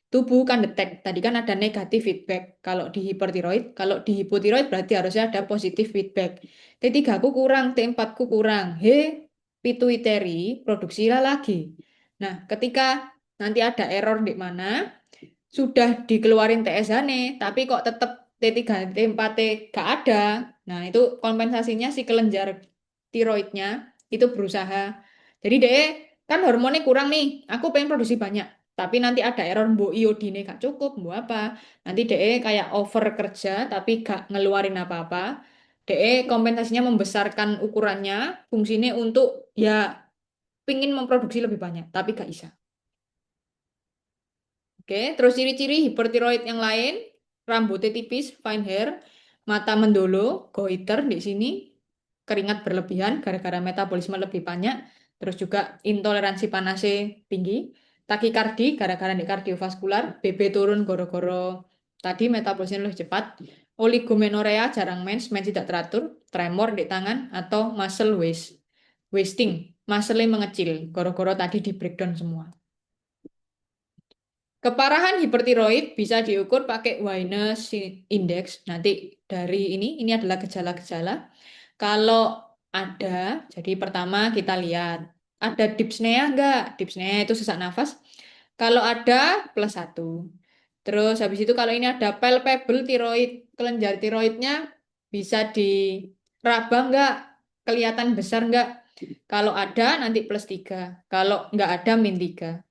[SPEAKER 1] Tubuh kan detect. Tadi kan ada negatif feedback kalau di hipertiroid. Kalau di hipotiroid berarti harusnya ada positif feedback. T3 ku kurang, T4 ku kurang. Pituitary produksilah lagi. Nah, ketika nanti ada error di mana, sudah dikeluarin TSH nih, tapi kok tetap T3, T4 T gak ada. Nah, itu kompensasinya si kelenjar tiroidnya itu berusaha. Jadi deh, kan hormonnya kurang nih. Aku pengen produksi banyak. Tapi nanti ada error mbok iodine gak cukup, mbok apa. Nanti DE kayak over kerja tapi gak ngeluarin apa-apa. DE kompensasinya membesarkan ukurannya, fungsinya untuk ya pingin memproduksi lebih banyak, tapi gak bisa. Oke, terus ciri-ciri hipertiroid yang lain, rambutnya tipis, fine hair, mata mendolo, goiter di sini, keringat berlebihan gara-gara metabolisme lebih banyak, terus juga intoleransi panasnya tinggi, takikardi gara-gara di kardiovaskular, BB turun goro-goro tadi metabolisme lebih cepat, oligomenorea jarang mens, mens tidak teratur, tremor di tangan, atau muscle wasting, muscle-nya mengecil, goro-goro tadi di breakdown semua. Keparahan hipertiroid bisa diukur pakai Winer Index. Nanti dari ini adalah gejala-gejala. Kalau ada, jadi pertama kita lihat, ada dyspnea enggak? Dyspnea itu sesak nafas. Kalau ada, +1. Terus habis itu kalau ini ada palpable tiroid, kelenjar tiroidnya bisa diraba enggak? Kelihatan besar enggak? Kalau ada, nanti +3. Kalau enggak ada, -3.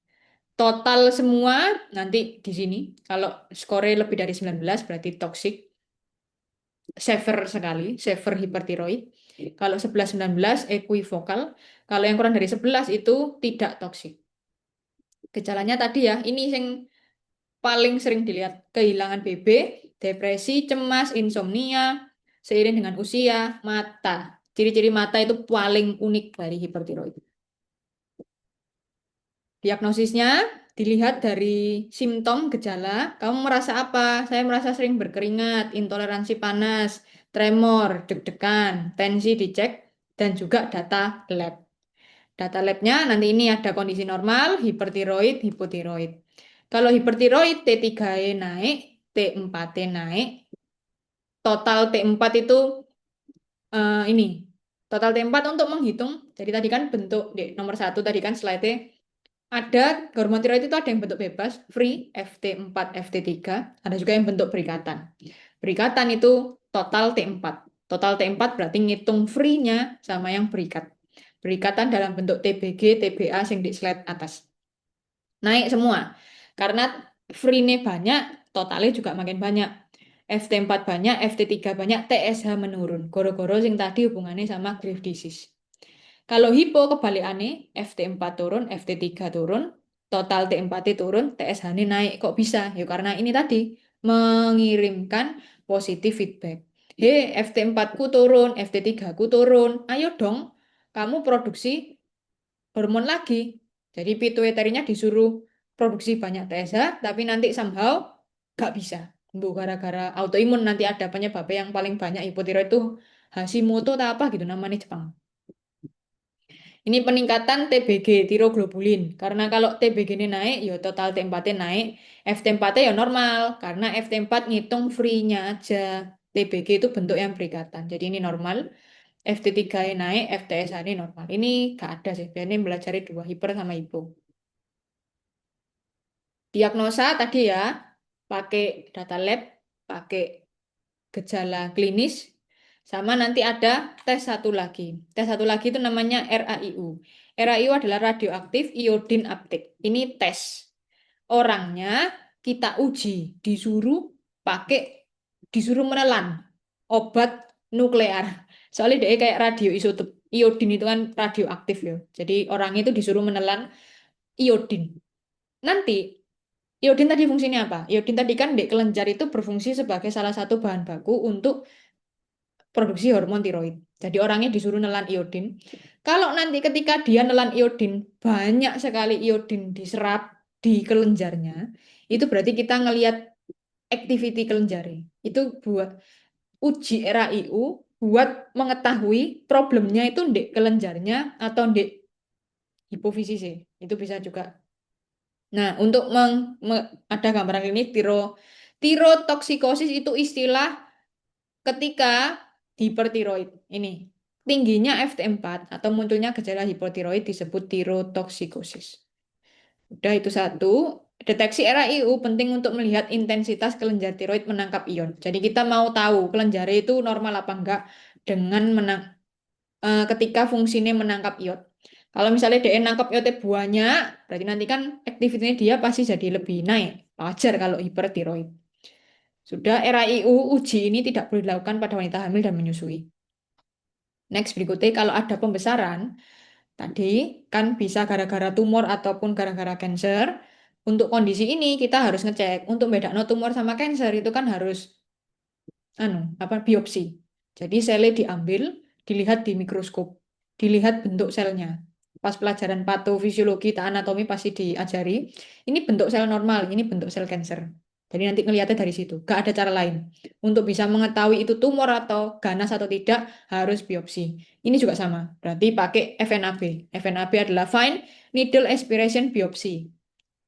[SPEAKER 1] Total semua nanti di sini. Kalau skornya lebih dari 19 berarti toxic. Severe sekali, severe hipertiroid. Kalau 11-19 equivokal. Kalau yang kurang dari 11 itu tidak toxic. Gejalanya tadi ya, ini yang paling sering dilihat. Kehilangan BB, depresi, cemas, insomnia, seiring dengan usia, mata. Ciri-ciri mata itu paling unik dari hipertiroid. Diagnosisnya dilihat dari simptom gejala. Kamu merasa apa? Saya merasa sering berkeringat, intoleransi panas, tremor, deg-degan, tensi dicek, dan juga data lab. Data labnya nanti ini ada kondisi normal, hipertiroid, hipotiroid. Kalau hipertiroid T3-nya naik, T4-nya naik, total T4 itu ini. Total T4 untuk menghitung, jadi tadi kan bentuk di nomor 1 tadi kan slide-nya ada hormon tiroid itu ada yang bentuk bebas, free, FT4, FT3, ada juga yang bentuk berikatan. Berikatan itu total T4. Total T4 berarti ngitung free-nya sama yang berikat. Berikatan dalam bentuk TBG, TBA yang di slide atas. Naik semua. Karena free-nya banyak, totalnya juga makin banyak. FT4 banyak, FT3 banyak, TSH menurun. Goro-goro yang tadi hubungannya sama Graves' disease. Kalau hipo kebalikannya, FT4 turun, FT3 turun, total T4 turun, TSH ini naik. Kok bisa? Ya karena ini tadi mengirimkan positif feedback. FT4 ku turun, FT3 ku turun. Ayo dong, kamu produksi hormon lagi. Jadi pituiterinya disuruh produksi banyak TSH, tapi nanti somehow gak bisa. Bu, gara-gara autoimun nanti ada penyebabnya yang paling banyak hipotiroid itu Hashimoto atau apa gitu namanya Jepang. Ini peningkatan TBG, tiroglobulin. Karena kalau TBG ini naik, ya total T4-nya naik. FT4-nya ya normal, karena FT4 ngitung free-nya aja. TBG itu bentuk yang berikatan. Jadi ini normal. FT3 nya naik, FTSH ini normal. Ini gak ada sih. Biasanya belajar dua, hiper sama hipo. Diagnosa tadi ya, pakai data lab, pakai gejala klinis, sama nanti ada tes satu lagi. Tes satu lagi itu namanya RAIU. RAIU adalah radioaktif iodine uptake. Ini tes. Orangnya kita uji, pakai, disuruh menelan obat nuklear. Soalnya dia kayak radioisotop. Iodin itu kan radioaktif ya. Jadi orang itu disuruh menelan iodin. Nanti iodin tadi fungsinya apa? Iodin tadi kan di kelenjar itu berfungsi sebagai salah satu bahan baku untuk produksi hormon tiroid. Jadi orangnya disuruh nelan iodin. Kalau nanti ketika dia nelan iodin, banyak sekali iodin diserap di kelenjarnya, itu berarti kita ngelihat activity kelenjar. Itu buat uji RAIU buat mengetahui problemnya itu di kelenjarnya atau di hipofisis. Itu bisa juga. Nah, untuk ada gambaran ini tirotoksikosis itu istilah ketika hipertiroid ini tingginya FT4 atau munculnya gejala hipotiroid disebut tirotoksikosis. Udah itu satu. Deteksi RAIU penting untuk melihat intensitas kelenjar tiroid menangkap ion. Jadi kita mau tahu kelenjar itu normal apa enggak dengan ketika fungsinya menangkap ion. Kalau misalnya dia nangkap iotnya banyak, berarti nanti kan aktivitasnya dia pasti jadi lebih naik. Wajar kalau hipertiroid. Sudah RAIU uji ini tidak boleh dilakukan pada wanita hamil dan menyusui. Next berikutnya kalau ada pembesaran, tadi kan bisa gara-gara tumor ataupun gara-gara cancer. Untuk kondisi ini kita harus ngecek. Untuk bedakno tumor sama cancer itu kan harus biopsi. Jadi selnya diambil, dilihat di mikroskop, dilihat bentuk selnya. Pas pelajaran patofisiologi atau anatomi pasti diajari, ini bentuk sel normal, ini bentuk sel cancer. Jadi nanti ngelihatnya dari situ. Gak ada cara lain. Untuk bisa mengetahui itu tumor atau ganas atau tidak, harus biopsi. Ini juga sama. Berarti pakai FNAB. FNAB adalah Fine Needle Aspiration Biopsy.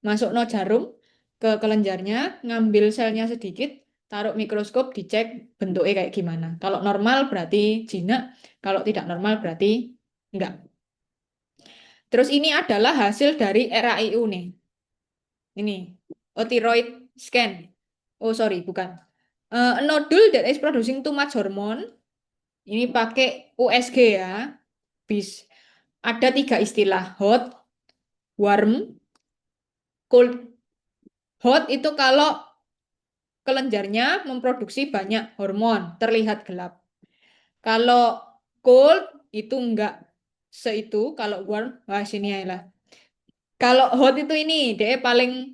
[SPEAKER 1] Masuk no jarum ke kelenjarnya, ngambil selnya sedikit, taruh mikroskop, dicek bentuknya kayak gimana. Kalau normal berarti jinak, kalau tidak normal berarti enggak. Terus ini adalah hasil dari RAIU nih. Ini, thyroid scan. Oh sorry, bukan. A nodule that is producing too much hormone. Ini pakai USG ya. Bis. Ada tiga istilah, hot, warm, cold. Hot itu kalau kelenjarnya memproduksi banyak hormon, terlihat gelap. Kalau cold itu enggak seitu, kalau warm, wah sini ya lah. Kalau hot itu ini, dia paling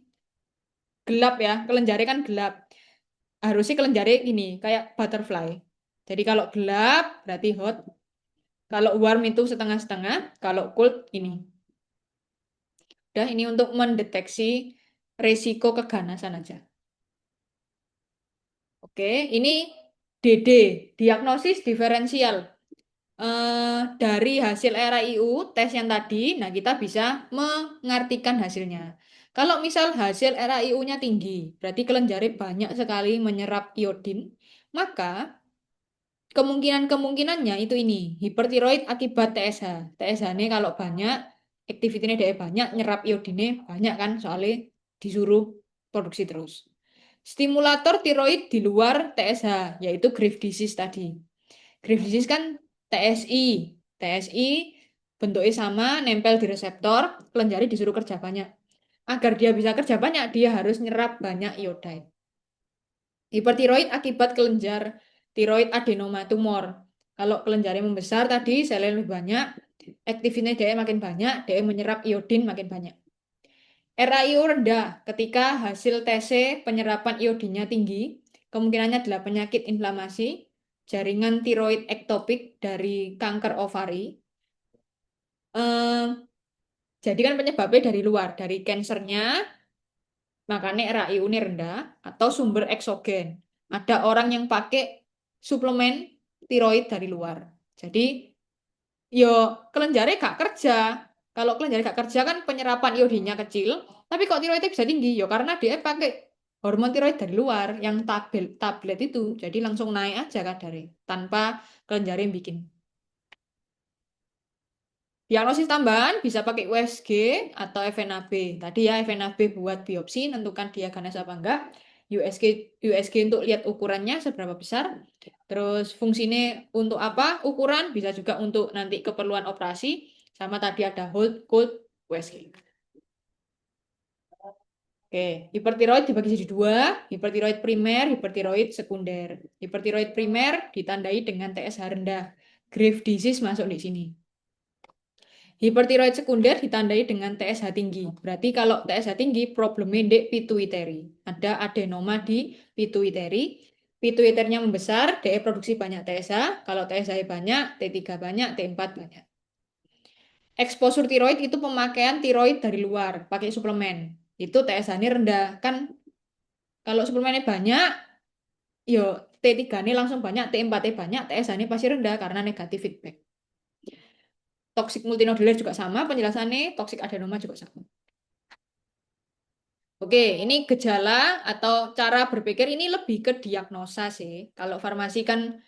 [SPEAKER 1] gelap ya, kelenjarnya kan gelap. Harusnya kelenjarnya ini, kayak butterfly. Jadi kalau gelap berarti hot, kalau warm itu setengah-setengah, kalau cold ini. Udah ini untuk mendeteksi resiko keganasan aja. Oke, ini DD, diagnosis diferensial. Dari hasil RAIU, tes yang tadi, nah kita bisa mengartikan hasilnya. Kalau misal hasil RAIU-nya tinggi, berarti kelenjar banyak sekali menyerap iodin, maka kemungkinannya itu ini, hipertiroid akibat TSH. TSH ini kalau banyak, aktivitinya dia banyak, nyerap iodinnya banyak kan, soalnya disuruh produksi terus. Stimulator tiroid di luar TSH, yaitu Graves' disease tadi. Graves' disease kan TSI. TSI bentuknya sama, nempel di reseptor, kelenjar disuruh kerja banyak. Agar dia bisa kerja banyak, dia harus nyerap banyak iodine. Hipertiroid akibat kelenjar tiroid adenoma tumor. Kalau kelenjarnya membesar tadi, selnya lebih banyak, aktivitasnya dia makin banyak, dia menyerap iodin makin banyak. RAIU rendah ketika hasil TC penyerapan iodinnya tinggi, kemungkinannya adalah penyakit inflamasi, jaringan tiroid ektopik dari kanker ovari. Eh, jadi kan penyebabnya dari luar, dari kansernya, makanya RAIU ini rendah, atau sumber eksogen. Ada orang yang pakai suplemen tiroid dari luar. Jadi, yo kelenjarnya gak kerja. Kalau kelenjarnya gak kerja kan penyerapan iodinnya kecil, tapi kok tiroidnya bisa tinggi? Yo karena dia pakai hormon tiroid dari luar yang tablet itu. Jadi langsung naik aja kadarnya tanpa kelenjarnya yang bikin. Diagnosis tambahan bisa pakai USG atau FNAB. Tadi ya FNAB buat biopsi, nentukan dia ganas apa enggak. USG untuk lihat ukurannya seberapa besar. Terus fungsinya untuk apa? Ukuran bisa juga untuk nanti keperluan operasi. Sama tadi ada hold, cold, USG. Oke, hipertiroid dibagi jadi dua, hipertiroid primer, hipertiroid sekunder. Hipertiroid primer ditandai dengan TSH rendah. Grave disease masuk di sini. Hipertiroid sekunder ditandai dengan TSH tinggi. Berarti kalau TSH tinggi, problemnya di pituitary. Ada adenoma di pituitary. Pituiternya membesar, DE produksi banyak TSH. Kalau TSH banyak, T3 banyak, T4 banyak. Exposure tiroid itu pemakaian tiroid dari luar, pakai suplemen. Itu TSH-nya rendah. Kan kalau suplemennya banyak, yo T3 ini langsung banyak, T4 banyak, TSH-nya pasti rendah karena negatif feedback. Toxic multinodular juga sama, penjelasannya toxic adenoma juga sama. Oke, ini gejala atau cara berpikir ini lebih ke diagnosa sih. Kalau farmasi kan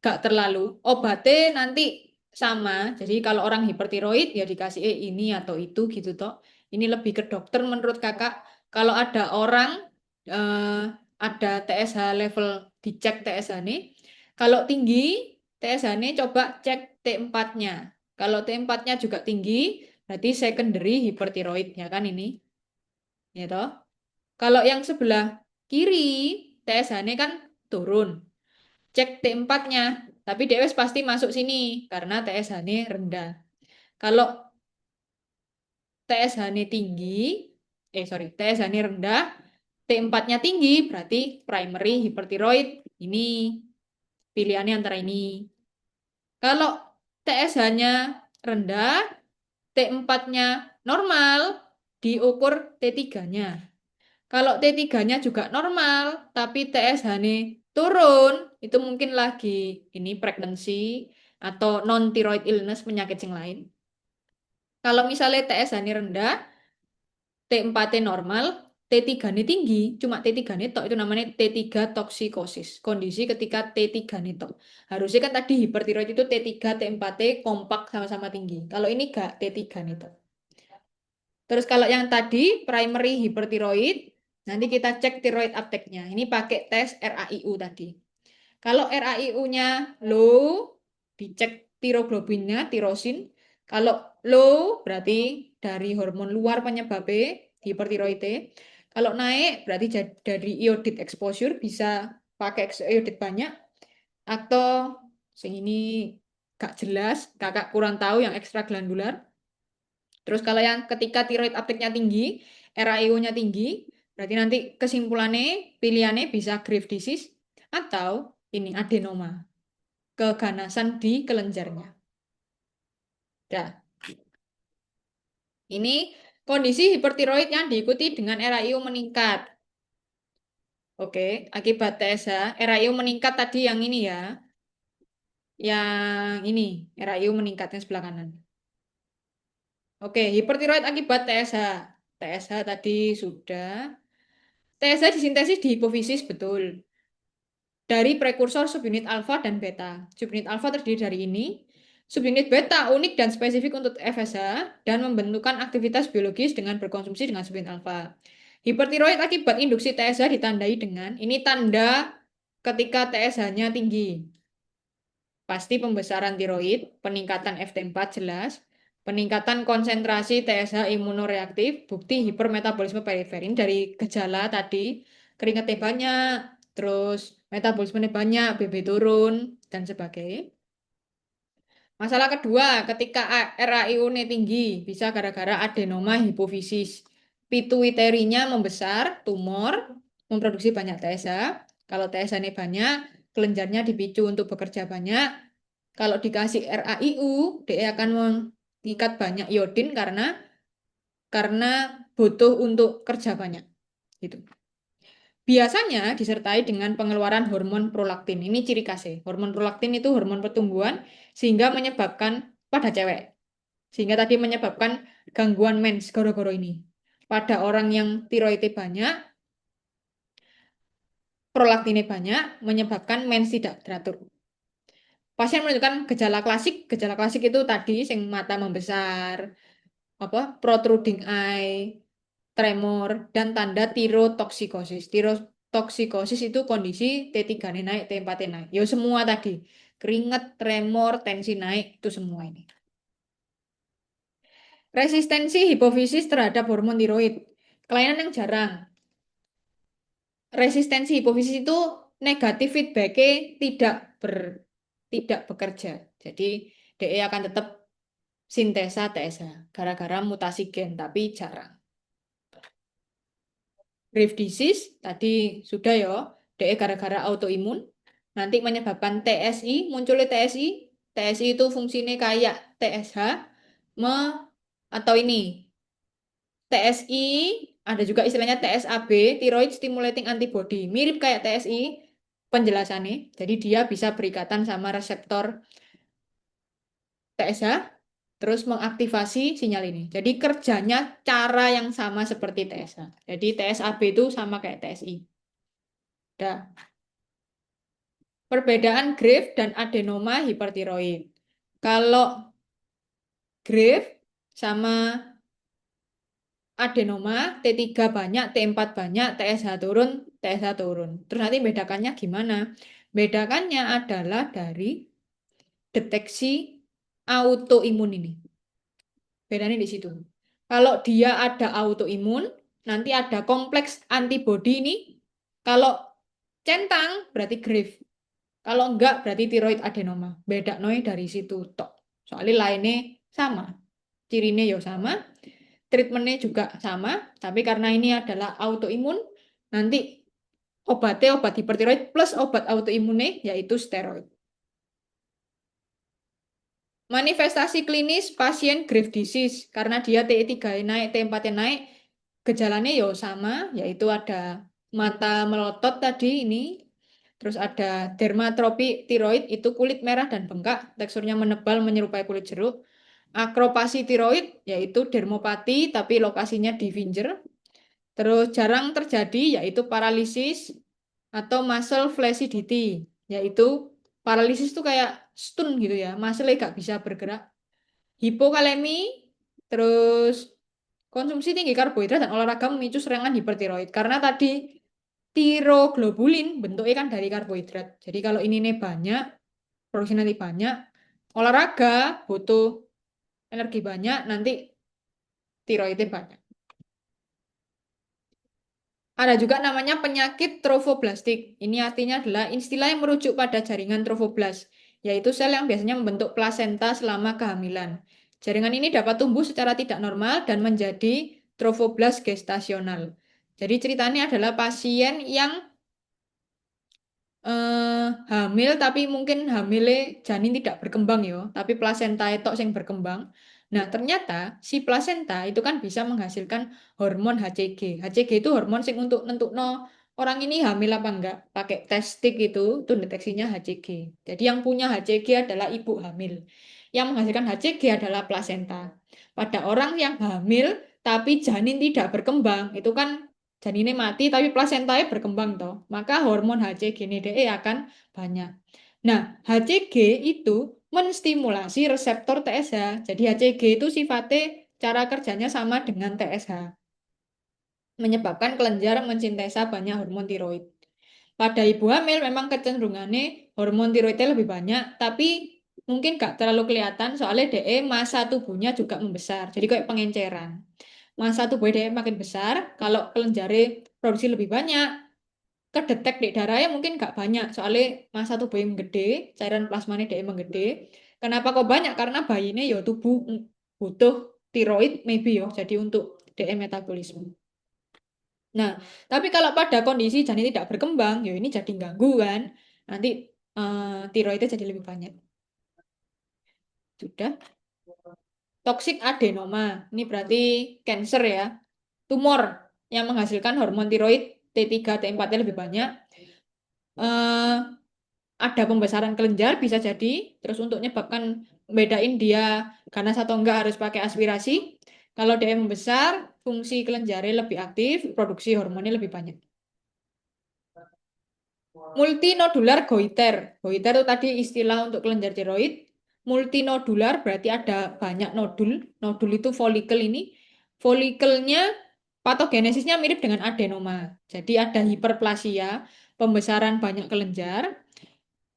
[SPEAKER 1] gak terlalu. Obatnya nanti sama. Jadi kalau orang hipertiroid ya dikasih ini atau itu gitu toh. Ini lebih ke dokter menurut kakak. Kalau ada orang eh, ada TSH level dicek TSH nih. Kalau tinggi TSH nih coba cek T4-nya. Kalau T4-nya juga tinggi berarti secondary hipertiroid ya kan ini. Ya toh. Kalau yang sebelah kiri, TSH-nya kan turun. Cek T4-nya. Tapi DWS pasti masuk sini karena TSH-nya rendah. Kalau TSH-nya tinggi, TSH-nya rendah, T4-nya tinggi, berarti primary hyperthyroid. Ini pilihannya antara ini. Kalau TSH-nya rendah, T4-nya normal, diukur T3-nya. Kalau T3-nya juga normal, tapi TSH-nya turun, itu mungkin lagi ini pregnancy atau non-thyroid illness penyakit yang lain. Kalau misalnya TSH-nya rendah, T4-nya normal, T3-nya tinggi, cuma T3-nya tok itu namanya T3 toksikosis. Kondisi ketika T3-nya tok. Harusnya kan tadi hipertiroid itu T3, T4 kompak sama-sama tinggi. Kalau ini gak T3-nya tok. Terus kalau yang tadi primary hyperthyroid, nanti kita cek thyroid uptake-nya. Ini pakai tes RAIU tadi. Kalau RAIU-nya low, dicek tiroglobinnya, tirosin. Kalau low, berarti dari hormon luar penyebabnya hipertiroid. Kalau naik, berarti dari iodid exposure, bisa pakai iodid banyak. Atau sing ini gak jelas, kakak kurang tahu yang ekstra glandular. Terus kalau yang ketika tiroid uptake-nya tinggi, RAIO-nya tinggi, berarti nanti kesimpulannya, pilihannya bisa Graves' disease atau ini adenoma, keganasan di kelenjarnya. Dah, ini kondisi hipertiroid yang diikuti dengan RAIO meningkat. Oke, akibat TSH, RAIO meningkat tadi yang ini ya, yang ini, RAIO meningkatnya sebelah kanan. Oke, hipertiroid akibat TSH. TSH tadi sudah. TSH disintesis di hipofisis, betul. Dari prekursor subunit alfa dan beta. Subunit alfa terdiri dari ini. Subunit beta unik dan spesifik untuk FSH dan membentukkan aktivitas biologis dengan berkonsumsi dengan subunit alfa. Hipertiroid akibat induksi TSH ditandai dengan ini tanda ketika TSH-nya tinggi. Pasti pembesaran tiroid, peningkatan FT4 jelas, peningkatan konsentrasi TSH imunoreaktif, bukti hipermetabolisme periferin dari gejala tadi, keringatnya banyak, terus metabolismenya banyak, BB turun, dan sebagainya. Masalah kedua, ketika RAIO-nya tinggi, bisa gara-gara adenoma hipofisis. Pituitary-nya membesar, tumor, memproduksi banyak TSH. Kalau TSH-nya banyak, kelenjarnya dipicu untuk bekerja banyak. Kalau dikasih RAIU, DE akan mengikat banyak iodin karena butuh untuk kerja banyak. Gitu. Biasanya disertai dengan pengeluaran hormon prolaktin. Ini ciri khasnya. Hormon prolaktin itu hormon pertumbuhan sehingga menyebabkan pada cewek. Sehingga tadi menyebabkan gangguan mens goro-goro ini. Pada orang yang tiroidnya banyak, prolaktinnya banyak, menyebabkan mens tidak teratur. Pasien menunjukkan gejala klasik itu tadi, sing mata membesar, protruding eye, tremor, dan tanda tirotoksikosis. Tirotoksikosis itu kondisi T3 naik, T4 naik. Ya semua tadi, keringat, tremor, tensi naik, itu semua ini. Resistensi hipofisis terhadap hormon tiroid. Kelainan yang jarang. Resistensi hipofisis itu negatif feedbacknya tidak bekerja. Jadi DE akan tetap sintesa TSH gara-gara mutasi gen, tapi jarang. Graves disease tadi sudah ya, DE gara-gara autoimun. Nanti menyebabkan TSI, munculnya TSI. TSI itu fungsinya kayak TSH atau ini TSI, ada juga istilahnya TSAB, thyroid stimulating antibody. Mirip kayak TSI penjelasannya. Jadi dia bisa berikatan sama reseptor TSH, terus mengaktifasi sinyal ini. Jadi kerjanya cara yang sama seperti TSH. Jadi TSAB itu sama kayak TSI. Dah. Perbedaan Graves dan adenoma hipertiroid. Kalau Graves sama adenoma, T3 banyak, T4 banyak, TSH turun. Terus nanti bedakannya gimana? Bedakannya adalah dari deteksi autoimun ini. Bedanya di situ. Kalau dia ada autoimun, nanti ada kompleks antibody ini. Kalau centang berarti Graves. Kalau enggak berarti tiroid adenoma. Beda noy dari situ tok. Soalnya lainnya sama. Cirinya ya sama, treatmentnya juga sama, tapi karena ini adalah autoimun, nanti obatnya obat hipertiroid plus obat autoimunnya yaitu steroid. Manifestasi klinis pasien Graves disease karena dia T3 naik, T4 naik, gejalanya ya sama, yaitu ada mata melotot tadi ini, terus ada dermatropi tiroid itu kulit merah dan bengkak, teksturnya menebal menyerupai kulit jeruk. Akropasi tiroid yaitu dermopati tapi lokasinya di Finger. Terus jarang terjadi yaitu paralisis atau muscle flaccidity, yaitu paralisis itu kayak stun gitu ya, muscle gak bisa bergerak. Hipokalemi, terus konsumsi tinggi karbohidrat dan olahraga memicu serangan hipertiroid karena tadi tiroglobulin bentuknya kan dari karbohidrat. Jadi kalau ini nih banyak, produksi nanti banyak, olahraga butuh energi banyak, nanti tiroidnya banyak. Ada juga namanya penyakit trofoblastik. Ini artinya adalah istilah yang merujuk pada jaringan trofoblast, yaitu sel yang biasanya membentuk plasenta selama kehamilan. Jaringan ini dapat tumbuh secara tidak normal dan menjadi trofoblast gestasional. Jadi ceritanya adalah pasien yang hamil tapi mungkin hamilnya janin tidak berkembang ya, tapi plasenta itu yang berkembang. Nah, ternyata si plasenta itu kan bisa menghasilkan hormon HCG. HCG itu hormon sing untuk nentukno orang ini hamil apa enggak. Pakai tes stick itu deteksinya HCG. Jadi yang punya HCG adalah ibu hamil. Yang menghasilkan HCG adalah plasenta. Pada orang yang hamil tapi janin tidak berkembang, itu kan janinnya mati tapi plasentanya berkembang toh. Maka hormon HCG NDE akan banyak. Nah, HCG itu menstimulasi reseptor TSH. Jadi HCG itu sifatnya cara kerjanya sama dengan TSH. Menyebabkan kelenjar mensintesa banyak hormon tiroid. Pada ibu hamil memang kecenderungannya hormon tiroidnya lebih banyak, tapi mungkin gak terlalu kelihatan soalnya DE masa tubuhnya juga membesar. Jadi kayak pengenceran. Masa tubuh DE makin besar, kalau kelenjarnya produksi lebih banyak, kedetek di darahnya mungkin gak banyak soalnya masa tubuh yang gede, cairan plasmanya DE menggede. Kenapa kok banyak? Karena bayinya ya tubuh butuh tiroid maybe ya, jadi untuk DE metabolisme. Nah, tapi kalau pada kondisi janin tidak berkembang, ya ini jadi ganggu kan. Nanti tiroidnya jadi lebih banyak. Sudah. Toxic adenoma. Ini berarti cancer ya. Tumor yang menghasilkan hormon tiroid T3, T4-nya lebih banyak. Eh, ada pembesaran kelenjar bisa jadi. Terus untuk menyebabkan bedain dia ganas atau enggak harus pakai aspirasi. Kalau dia membesar, fungsi kelenjarnya lebih aktif, produksi hormonnya lebih banyak. Multinodular goiter. Goiter itu tadi istilah untuk kelenjar tiroid. Multinodular berarti ada banyak nodul. Nodul itu folikel ini. Folikelnya patogenesisnya mirip dengan adenoma. Jadi ada hiperplasia, pembesaran banyak kelenjar.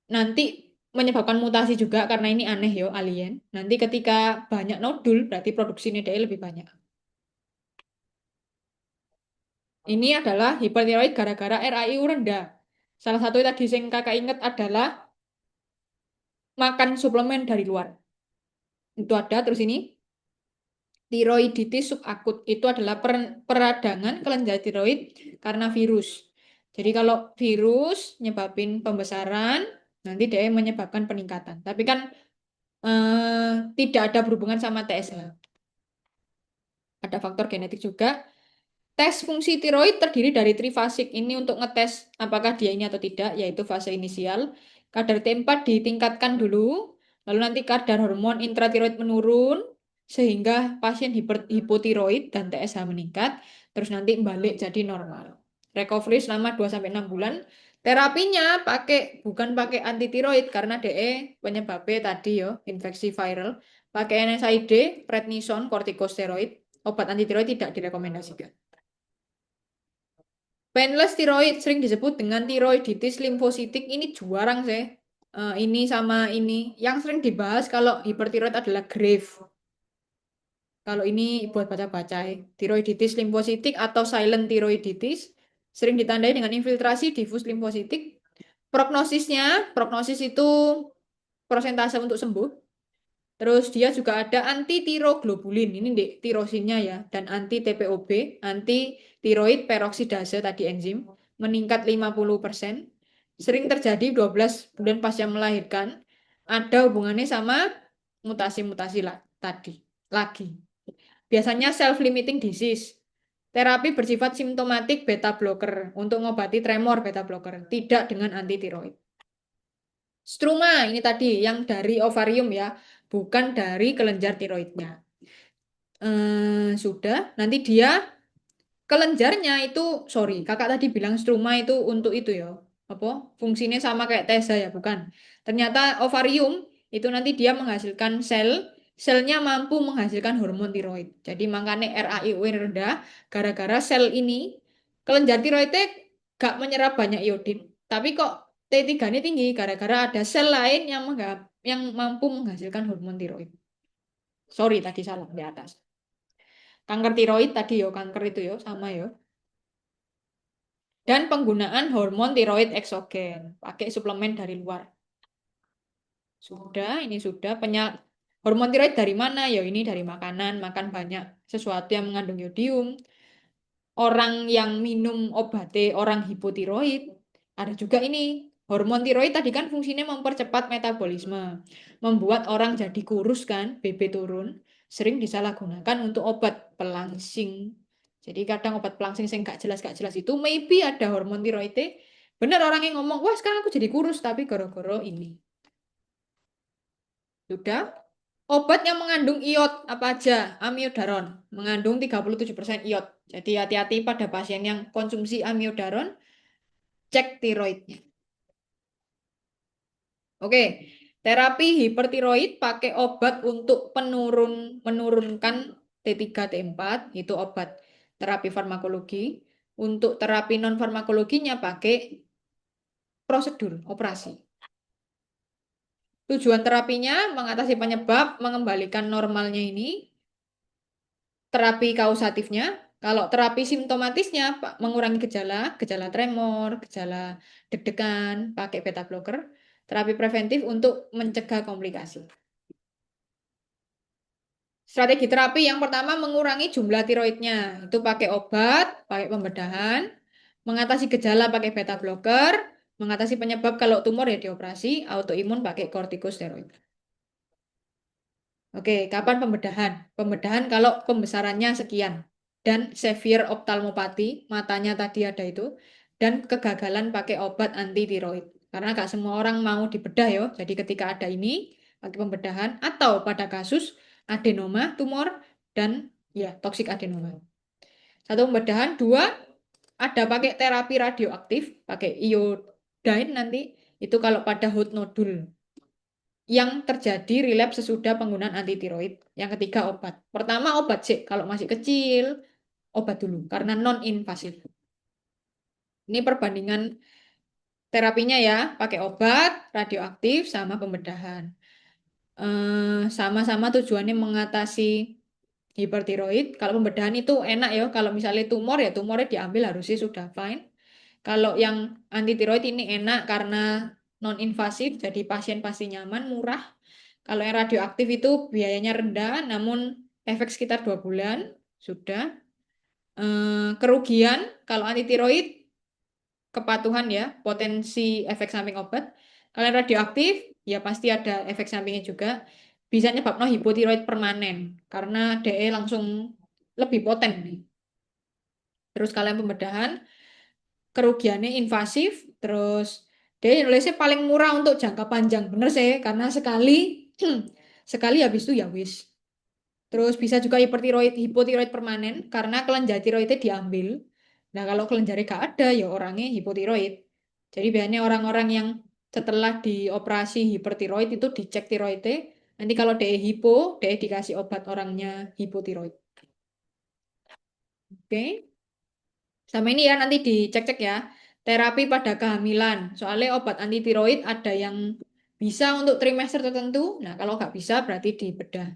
[SPEAKER 1] Nanti menyebabkan mutasi juga karena ini aneh yo alien. Nanti ketika banyak nodul berarti produksi NDE lebih banyak. Ini adalah hipertiroid gara-gara RAIU rendah. Salah satu tadi yang kakak ingat adalah makan suplemen dari luar. Itu ada terus ini tiroiditis subakut itu adalah peradangan kelenjar tiroid karena virus. Jadi kalau virus nyebabin pembesaran, nanti dia menyebabkan peningkatan. Tapi kan tidak ada berhubungan sama TSH. Ada faktor genetik juga. Tes fungsi tiroid terdiri dari trifasik. Ini untuk ngetes apakah dia ini atau tidak, yaitu fase inisial. Kadar T4 ditingkatkan dulu, lalu nanti kadar hormon intratiroid menurun, sehingga pasien hipotiroid dan TSH meningkat, terus nanti balik jadi normal. Recovery selama 2 sampai 6 bulan. Terapinya bukan pakai anti tiroid karena DE penyebabnya tadi yo, infeksi viral. Pakai NSAID, prednison, kortikosteroid. Obat anti tiroid tidak direkomendasikan. Painless tiroid sering disebut dengan tiroiditis limfositik. Ini juarang sih. Ini sama ini. Yang sering dibahas kalau hipertiroid adalah Grave. Kalau ini buat baca-baca ya. Tiroiditis limfositik atau silent tiroiditis sering ditandai dengan infiltrasi difus limfositik. Prognosis itu persentase untuk sembuh. Terus dia juga ada anti tiroglobulin, ini dek tirosinnya ya, dan anti TPOB, anti tiroid peroksidase tadi enzim, meningkat 50%. Sering terjadi 12 bulan pasca melahirkan, ada hubungannya sama mutasi-mutasi lah tadi. Lagi. Biasanya self-limiting disease. Terapi bersifat simptomatik beta blocker untuk mengobati tremor beta blocker, tidak dengan anti tiroid. Struma ini tadi yang dari ovarium ya, bukan dari kelenjar tiroidnya. Sudah, nanti dia kelenjarnya itu, sorry, kakak tadi bilang struma itu untuk itu ya, apa? Fungsinya sama kayak tesa ya, bukan? Ternyata ovarium itu nanti dia menghasilkan selnya mampu menghasilkan hormon tiroid. Jadi makanya RAIU rendah, gara-gara sel ini kelenjar tiroidnya gak menyerap banyak iodin, tapi kok T3 ini tinggi gara-gara ada sel lain yang mampu menghasilkan hormon tiroid. Sorry tadi salah di atas. Kanker tiroid tadi yo, kanker itu yo sama yo. Dan penggunaan hormon tiroid eksogen, pakai suplemen dari luar. Sudah, ini sudah. Hormon tiroid dari mana? Ya ini dari makanan, makan banyak sesuatu yang mengandung yodium. Orang yang minum orang hipotiroid. Ada juga ini. Hormon tiroid tadi kan fungsinya mempercepat metabolisme. Membuat orang jadi kurus kan, BB turun. Sering disalahgunakan untuk obat pelangsing. Jadi kadang obat pelangsing yang gak jelas itu maybe ada hormon tiroidnya. Bener orang yang ngomong, wah sekarang aku jadi kurus tapi goro-goro ini. Sudah. Obat yang mengandung iod apa aja? Amiodaron mengandung 37% iod. Jadi hati-hati pada pasien yang konsumsi amiodaron, cek tiroidnya. Oke, terapi hipertiroid pakai obat untuk menurunkan T3 T4 itu obat terapi farmakologi. Untuk terapi non farmakologinya pakai prosedur operasi. Tujuan terapinya mengatasi penyebab, mengembalikan normalnya ini. Terapi kausatifnya, kalau terapi simptomatisnya mengurangi gejala tremor, gejala deg-degan, pakai beta blocker. Terapi preventif untuk mencegah komplikasi. Strategi terapi yang pertama mengurangi jumlah tiroidnya. Itu pakai obat, pakai pembedahan, mengatasi gejala pakai beta blocker, Mengatasi penyebab kalau tumor ya dioperasi, autoimun pakai kortikosteroid. Oke, kapan pembedahan? Pembedahan kalau pembesarannya sekian dan severe ophthalmopathy, matanya tadi ada itu, dan kegagalan pakai obat anti tiroid. Karena nggak semua orang mau dibedah ya. Jadi ketika ada ini pakai pembedahan atau pada kasus adenoma tumor dan ya toksik adenoma. Satu pembedahan, dua ada pakai terapi radioaktif, pakai iodine nanti itu kalau pada hot nodule yang terjadi relapse sesudah penggunaan anti tiroid. Yang ketiga obat. Pertama obat sih, kalau masih kecil obat dulu karena non invasif. Ini perbandingan terapinya ya, pakai obat, radioaktif sama pembedahan. Sama-sama tujuannya mengatasi hipertiroid. Kalau pembedahan itu enak ya, kalau misalnya tumor ya tumornya diambil harusnya sudah fine. Kalau yang anti tiroid ini enak karena non invasif, jadi pasien pasti nyaman, murah. Kalau yang radioaktif itu biayanya rendah, namun efek sekitar 2 bulan sudah. Kerugian kalau anti tiroid kepatuhan ya, potensi efek samping obat. Kalau yang radioaktif ya pasti ada efek sampingnya juga. Bisa nyebabkan hipotiroid permanen karena DE langsung lebih poten nih. Terus kalau yang pembedahan kerugiannya invasif, terus dia nulisnya paling murah untuk jangka panjang. Bener sih, karena sekali sekali habis itu ya wis. Terus bisa juga hipotiroid permanen karena kelenjar tiroidnya diambil. Nah, kalau kelenjarnya gak ada ya orangnya hipotiroid. Jadi biasanya orang-orang yang setelah dioperasi hipertiroid itu dicek tiroidnya. Nanti kalau dia hipo, dia dikasih obat orangnya hipotiroid. Oke. Sama ini ya nanti dicek-cek ya. Terapi pada kehamilan. Soalnya obat anti tiroid ada yang bisa untuk trimester tertentu. Nah, kalau nggak bisa berarti dibedah.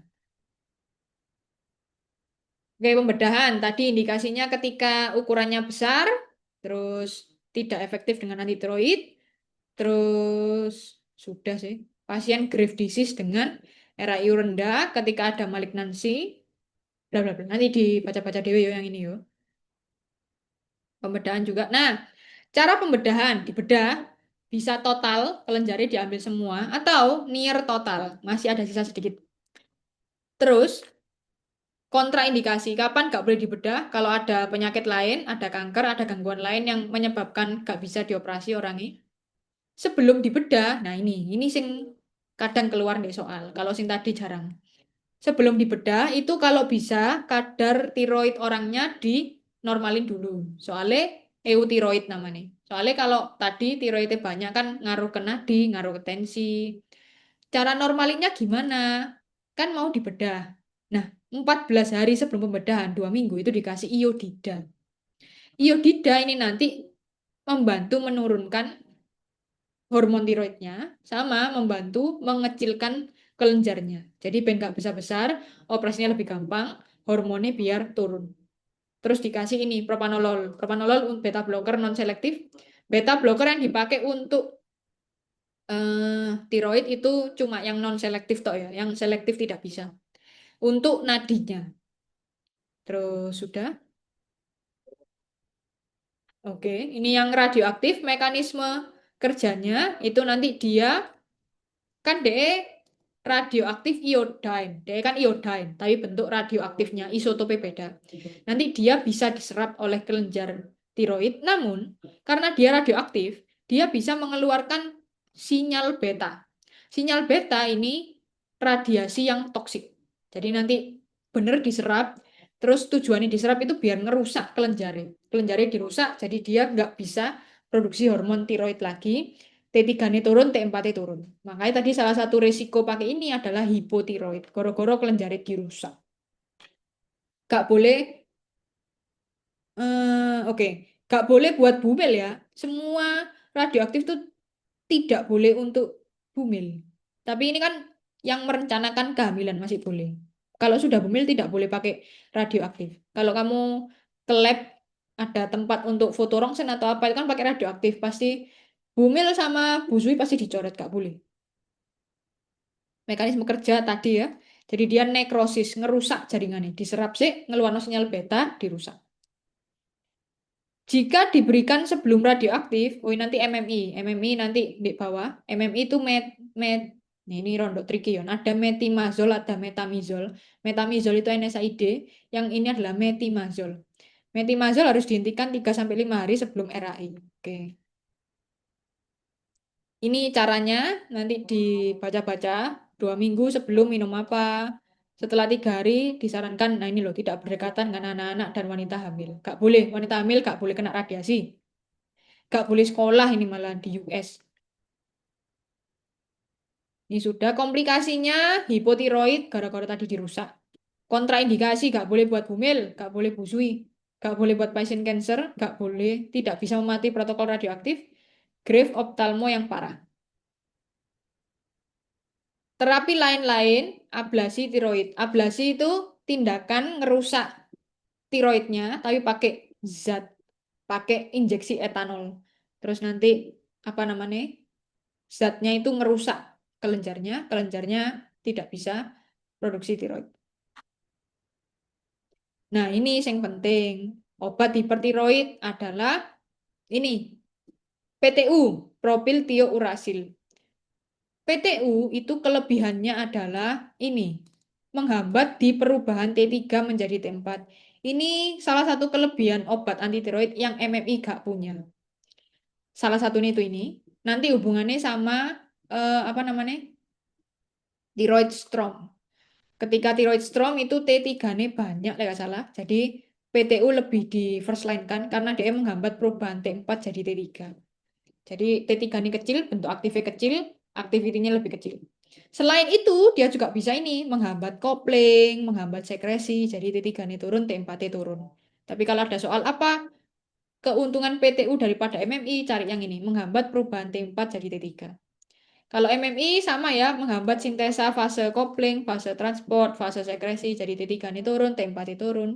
[SPEAKER 1] Oke, pembedahan. Tadi indikasinya ketika ukurannya besar, terus tidak efektif dengan anti tiroid, terus sudah sih. Pasien grave disease dengan RAI rendah ketika ada malignansi, bla bla bla. Nanti dibaca-baca dewe yo yang ini yo. Pembedahan juga. Nah, cara pembedahan dibedah bisa total kelenjarnya diambil semua atau near total, masih ada sisa sedikit. Terus kontraindikasi kapan nggak boleh dibedah kalau ada penyakit lain, ada kanker, ada gangguan lain yang menyebabkan nggak bisa dioperasi orangnya. Sebelum dibedah, nah ini sing kadang keluar nih soal. Kalau sing tadi jarang. Sebelum dibedah itu kalau bisa kadar tiroid orangnya dinormalin dulu. Soalnya eutiroid namanya. Soalnya kalau tadi tiroidnya banyak kan ngaruh ke nadi, ngaruh ke tensi. Cara normalinnya gimana? Kan mau dibedah. Nah, 14 hari sebelum pembedahan, 2 minggu itu dikasih iodida. Iodida ini nanti membantu menurunkan hormon tiroidnya sama membantu mengecilkan kelenjarnya. Jadi ben gak besar-besar, operasinya lebih gampang, hormonnya biar turun. Terus dikasih ini propanolol. Propanolol beta blocker non selektif. Beta blocker yang dipakai untuk tiroid itu cuma yang non selektif toh ya, yang selektif tidak bisa. Untuk nadinya. Terus sudah. Oke, ini yang radioaktif mekanisme kerjanya itu nanti dia kan DE radioaktif iodine. DE kan iodine, tapi bentuk radioaktifnya isotopnya beda. Nanti dia bisa diserap oleh kelenjar tiroid, namun karena dia radioaktif, dia bisa mengeluarkan sinyal beta. Sinyal beta ini radiasi yang toksik. Jadi nanti benar diserap, terus tujuannya diserap itu biar ngerusak kelenjarnya. Kelenjarnya dirusak, jadi dia nggak bisa produksi hormon tiroid lagi. T3-nya turun, T4-nya turun. Makanya tadi salah satu resiko pakai ini adalah hipotiroid. Goro-goro kelenjar dirusak. Gak boleh, oke, gak boleh buat bumil ya. Semua radioaktif itu tidak boleh untuk bumil. Tapi ini kan yang merencanakan kehamilan masih boleh. Kalau sudah bumil tidak boleh pakai radioaktif. Kalau kamu ke lab ada tempat untuk foto rongsen atau apa itu kan pakai radioaktif pasti bumil sama busui pasti dicoret gak boleh. Mekanisme kerja tadi ya. Jadi dia nekrosis, ngerusak jaringannya. Diserap sih, ngeluarno sinyal beta, dirusak. Jika diberikan sebelum radioaktif, oh nanti MMI nanti di bawah. MMI itu ini rondo tricky ya. Ada metimazol, ada metamizol. Metamizol itu NSAID, yang ini adalah metimazol. Metimazol harus dihentikan 3 sampai 5 hari sebelum RAI. Oke. Ini caranya nanti dibaca-baca 2 minggu sebelum minum apa. Setelah 3 hari disarankan, nah ini loh tidak berdekatan dengan anak-anak dan wanita hamil. Gak boleh, wanita hamil gak boleh kena radiasi. Gak boleh sekolah ini malah di US. Ini sudah komplikasinya hipotiroid gara-gara tadi dirusak. Kontraindikasi gak boleh buat bumil, gak boleh busui, gak boleh buat pasien cancer, gak boleh, tidak bisa memati protokol radioaktif, grave optalmo yang parah. Terapi lain-lain, ablasi tiroid. Ablasi itu tindakan ngerusak tiroidnya, tapi pakai zat, pakai injeksi etanol. Terus nanti apa namanya? Zatnya itu ngerusak kelenjarnya, kelenjarnya tidak bisa produksi tiroid. Nah, ini yang penting. Obat hipertiroid adalah ini, PTU, propil tiourasil. PTU itu kelebihannya adalah ini, menghambat di perubahan T3 menjadi T4. Ini salah satu kelebihan obat antitiroid yang MMI gak punya. Salah satunya itu ini. Nanti hubungannya sama apa namanya? Thyroid storm. Ketika thyroid storm itu T3-nya banyak nggak salah. Jadi PTU lebih di first line kan karena dia menghambat perubahan T4 jadi T3. Jadi T3 ini kecil, bentuk aktifnya kecil, aktivitinya lebih kecil. Selain itu, dia juga bisa ini menghambat kopling, menghambat sekresi, jadi T3 ini turun, T4 turun. Tapi kalau ada soal apa keuntungan PTU daripada MMI, cari yang ini, menghambat perubahan T4 jadi T3. Kalau MMI sama ya, menghambat sintesa fase kopling, fase transport, fase sekresi, jadi T3 ini turun, T4 ini turun.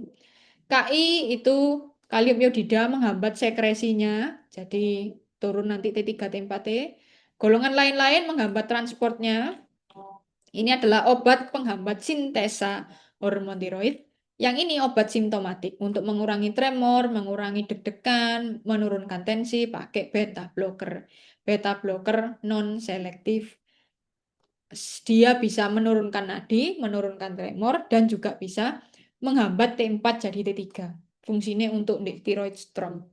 [SPEAKER 1] KI itu kalium iodida menghambat sekresinya, jadi turun nanti T3, T4T. Golongan lain-lain menghambat transportnya. Ini adalah obat penghambat sintesa hormon tiroid. Yang ini obat simptomatik untuk mengurangi tremor, mengurangi deg-degan, menurunkan tensi pakai beta blocker. Beta blocker non selektif. Dia bisa menurunkan nadi, menurunkan tremor, dan juga bisa menghambat T4 jadi T3. Fungsinya untuk di thyroid storm.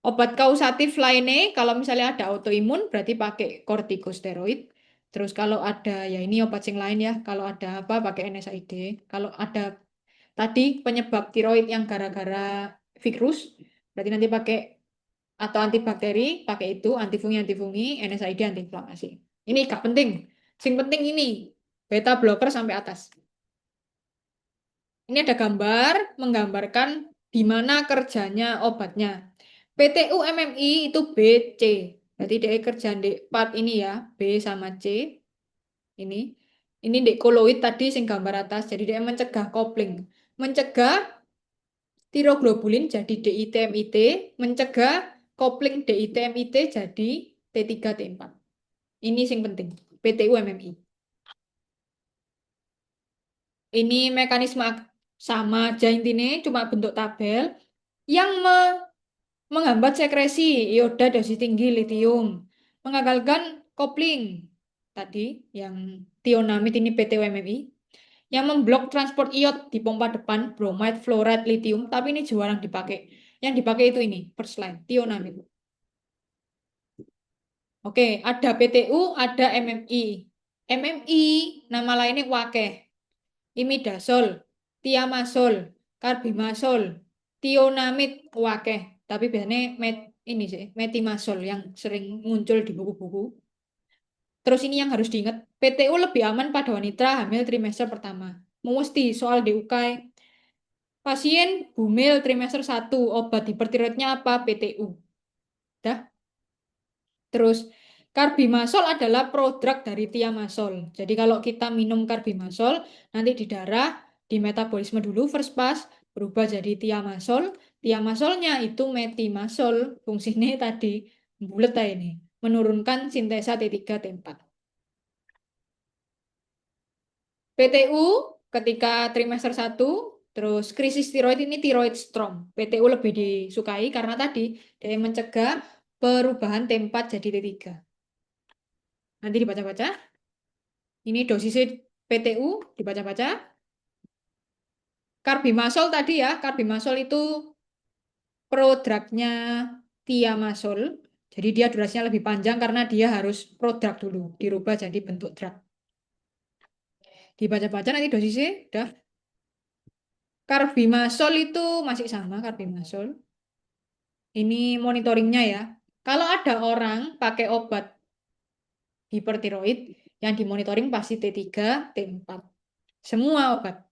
[SPEAKER 1] Obat kausatif lainnya, kalau misalnya ada autoimun, berarti pakai kortikosteroid. Terus kalau ada, ya ini obat yang lain ya, kalau ada apa, pakai NSAID. Kalau ada tadi penyebab tiroid yang gara-gara virus, berarti nanti pakai, atau antibakteri, pakai itu, antifungi, NSAID, antiinflamasi. Ini gak penting. Yang penting ini, beta blocker sampai atas. Ini ada gambar menggambarkan di mana kerjanya obatnya. PTU MMI itu B, C. Berarti dia kerja di part ini ya, B sama C. Ini. Ini di koloid tadi sing gambar atas. Jadi dia mencegah kopling. Mencegah tiroglobulin jadi DIT-MIT. Mencegah kopling DIT-MIT jadi T3, T4. Ini sing penting. PTU MMI. Ini mekanisme sama aja intinya, cuma bentuk tabel yang menghambat sekresi ioda dosis tinggi litium, mengagalkan kopling tadi yang tionamid ini PTWMMI, yang memblok transport iot di pompa depan bromide, fluoride, lithium, tapi ini jarang dipakai. Yang dipakai itu ini first line tionamid. Oke, ada PTU, ada MMI. MMI nama lainnya wakeh, imidazol, tiamasol, karbimasol, tionamid wakeh. Tapi biasanya ini sih, metimazol yang sering muncul di buku-buku. Terus ini yang harus diingat, PTU lebih aman pada wanita hamil trimester pertama. Mesti soal di UKAI. Pasien hamil trimester 1, obat hipertiroidnya apa? PTU. Dah. Terus karbimasol adalah prodrug dari tiamasol. Jadi kalau kita minum karbimasol, nanti di darah, di metabolisme dulu first pass, berubah jadi tiamasol. Tiamasolnya itu metimazol. Fungsinya tadi, bulet aja ini, menurunkan sintesa T3, T4. PTU ketika trimester 1, Terus krisis tiroid ini tiroid storm. PTU lebih disukai karena tadi dia mencegah perubahan T4 jadi T3. Nanti dibaca-baca. Ini dosisnya PTU dibaca-baca. Karbimasol tadi ya, karbimasol itu prodrugnya thiamazole. Jadi dia durasinya lebih panjang karena dia harus prodrug dulu, dirubah jadi bentuk drug. Dibaca-baca nanti dosisnya udah. Karbimasol itu masih sama karbimasol. Ini monitoringnya ya. Kalau ada orang pakai obat hipertiroid, yang dimonitoring pasti T3, T4. Semua obat.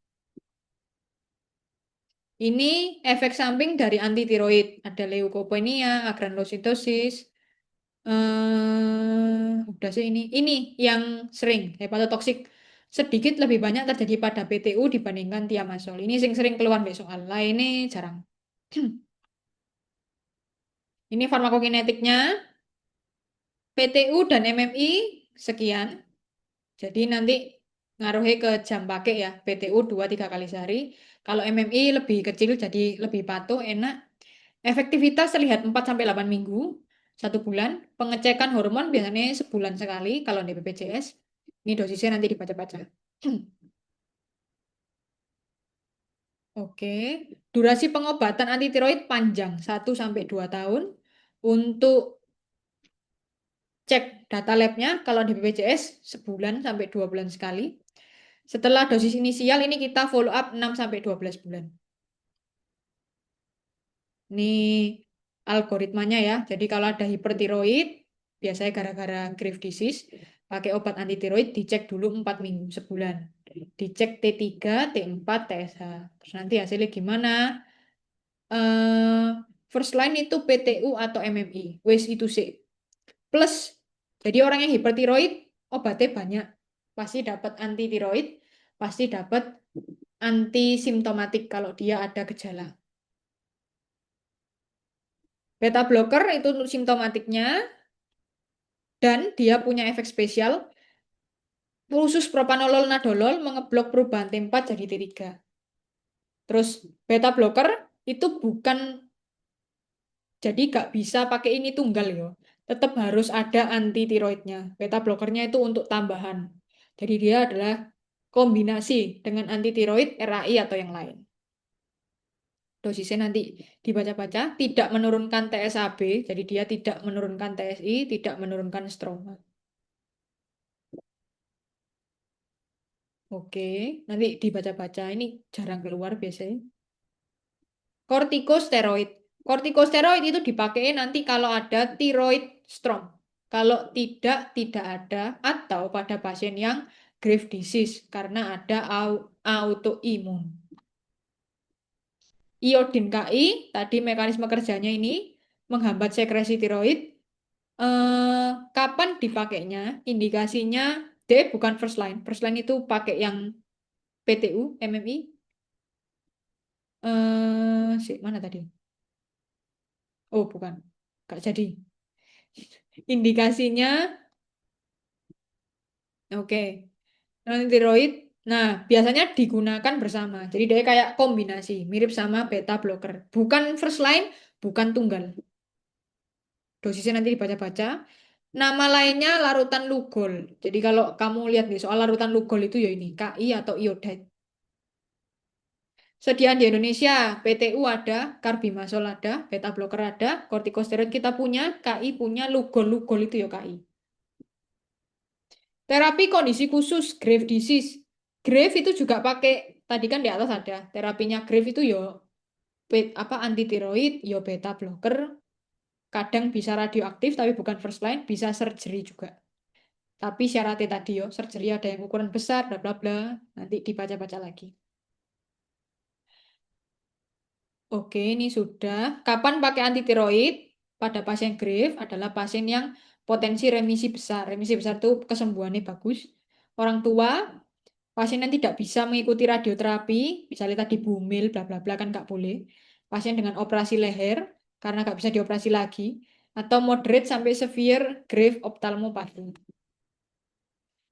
[SPEAKER 1] Ini efek samping dari antitiroid. Ada leukopenia, agranulositosis. Udah sih ini. Ini yang sering, hepatotoksik. Sedikit lebih banyak terjadi pada PTU dibandingkan thiamazole. Ini sering keluar besok soal. Lainnya jarang. Ini farmakokinetiknya. PTU dan MMI sekian. Jadi nanti ngaruhnya ke jam pakai ya. PTU 2-3 kali sehari. Kalau MMI lebih kecil jadi lebih patuh, enak. Efektivitas terlihat 4-8 minggu, 1 bulan. Pengecekan hormon biasanya sebulan sekali kalau di BPJS. Ini dosisnya nanti dibaca-baca. Oke, durasi pengobatan antitiroid panjang 1-2 tahun. Untuk cek data labnya kalau di BPJS sebulan sampai 2 bulan sekali. Setelah dosis inisial ini kita follow up 6-12 bulan. Ini algoritmanya ya. Jadi kalau ada hipertiroid, biasanya gara-gara Graves' disease, pakai obat antitiroid dicek dulu 4 minggu sebulan. Dicek T3, T4, TSH. Terus nanti hasilnya gimana? Eh, First line itu PTU atau MMI. Wes itu sih. Plus, jadi orang yang hipertiroid obatnya banyak. Pasti dapat antitiroid, pasti dapat antisimptomatik kalau dia ada gejala. Beta blocker itu untuk simptomatiknya dan dia punya efek spesial. Khusus propanolol nadolol mengeblok perubahan T4 jadi T3. Terus beta blocker itu bukan, jadi gak bisa pakai ini tunggal ya. Tetap harus ada anti tiroidnya. Beta blockernya itu untuk tambahan. Jadi dia adalah kombinasi dengan anti tiroid, RAI atau yang lain. Dosisnya nanti dibaca-baca, tidak menurunkan TSAB, jadi dia tidak menurunkan TSI, tidak menurunkan stroma. Oke, nanti dibaca-baca. Ini jarang keluar biasanya. Kortikosteroid. Kortikosteroid itu dipakai nanti kalau ada tiroid storm. Kalau tidak, tidak ada. Atau pada pasien yang grave disease karena ada autoimun. Iodin KI, tadi mekanisme kerjanya ini menghambat sekresi tiroid. Kapan dipakainya? Indikasinya D bukan first line. First line itu pakai yang PTU, MMI. Mana tadi? Oh, bukan. Gak jadi. Indikasinya, oke. Non-tiroid. Nah, biasanya digunakan bersama. Jadi dia kayak kombinasi, mirip sama beta blocker. Bukan first line, bukan tunggal. Dosisnya nanti dibaca-baca. Nama lainnya larutan Lugol. Jadi kalau kamu lihat nih soal larutan Lugol itu ya ini, KI atau iodide. Sediaan di Indonesia, PTU ada, Karbimasol ada, beta blocker ada, kortikosteroid kita punya, KI punya, Lugol itu ya KI. Terapi kondisi khusus, Graves' disease. Graves itu juga pakai, tadi kan di atas ada, terapinya Graves itu yo apa anti tiroid, yo beta blocker, kadang bisa radioaktif tapi bukan first line, bisa surgery juga. Tapi syaratnya tadi yo, surgery ada yang ukuran besar, bla bla bla, nanti dibaca-baca lagi. Oke, ini sudah. Kapan pakai anti tiroid? Pada pasien Graves adalah pasien yang potensi remisi besar. Remisi besar itu kesembuhannya bagus. Orang tua, pasien yang tidak bisa mengikuti radioterapi, misalnya tadi bumil, bla bla bla kan nggak boleh. Pasien dengan operasi leher, karena nggak bisa dioperasi lagi. Atau moderate sampai severe grave ophthalmopathy.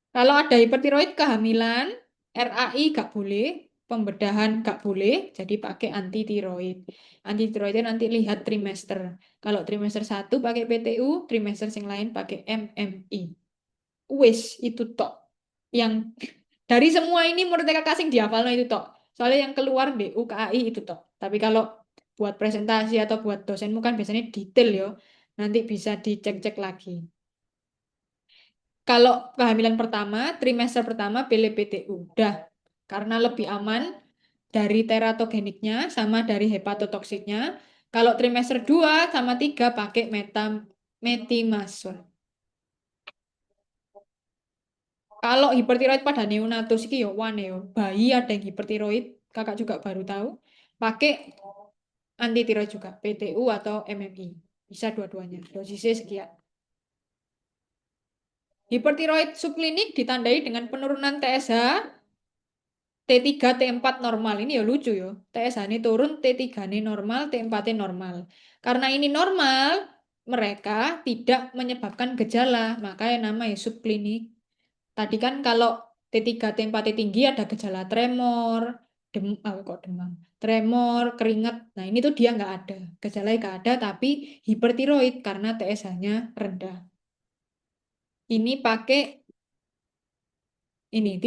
[SPEAKER 1] Kalau ada hipertiroid kehamilan, RAI nggak boleh. pembedahan nggak boleh, jadi pakai anti tiroid. Anti tiroidnya nanti lihat trimester. Kalau trimester 1 pakai PTU, trimester yang lain pakai MMI. Wis, itu tok. Yang dari semua ini menurut kakak sing dihafalno itu tok. Soalnya yang keluar di UKAI itu tok. Tapi kalau buat presentasi atau buat dosenmu kan biasanya detail ya. Nanti bisa dicek-cek lagi. Kalau kehamilan pertama, trimester pertama pilih PTU. Udah, karena lebih aman dari teratogeniknya sama dari hepatotoxiknya. Kalau trimester 2 sama 3 pakai metimazole. Kalau hipertiroid pada neonatus iki yo wane yo. Bayi ada yang hipertiroid, kakak juga baru tahu. Pakai anti tiroid juga, PTU atau MMI. Bisa dua-duanya. Dosisnya sekian. Hipertiroid subklinik ditandai dengan penurunan TSH, T3, T4 normal. Ini ya lucu ya. TSH ini turun, T3 ini normal, T4 ini normal. Karena ini normal, mereka tidak menyebabkan gejala. Makanya namanya subklinik. Tadi kan kalau T3, T4 tinggi ada gejala tremor, kok demam, tremor, keringat. Nah ini tuh dia nggak ada. Gejalanya nggak ada, tapi hipertiroid karena TSH-nya rendah. Ini pakai ini.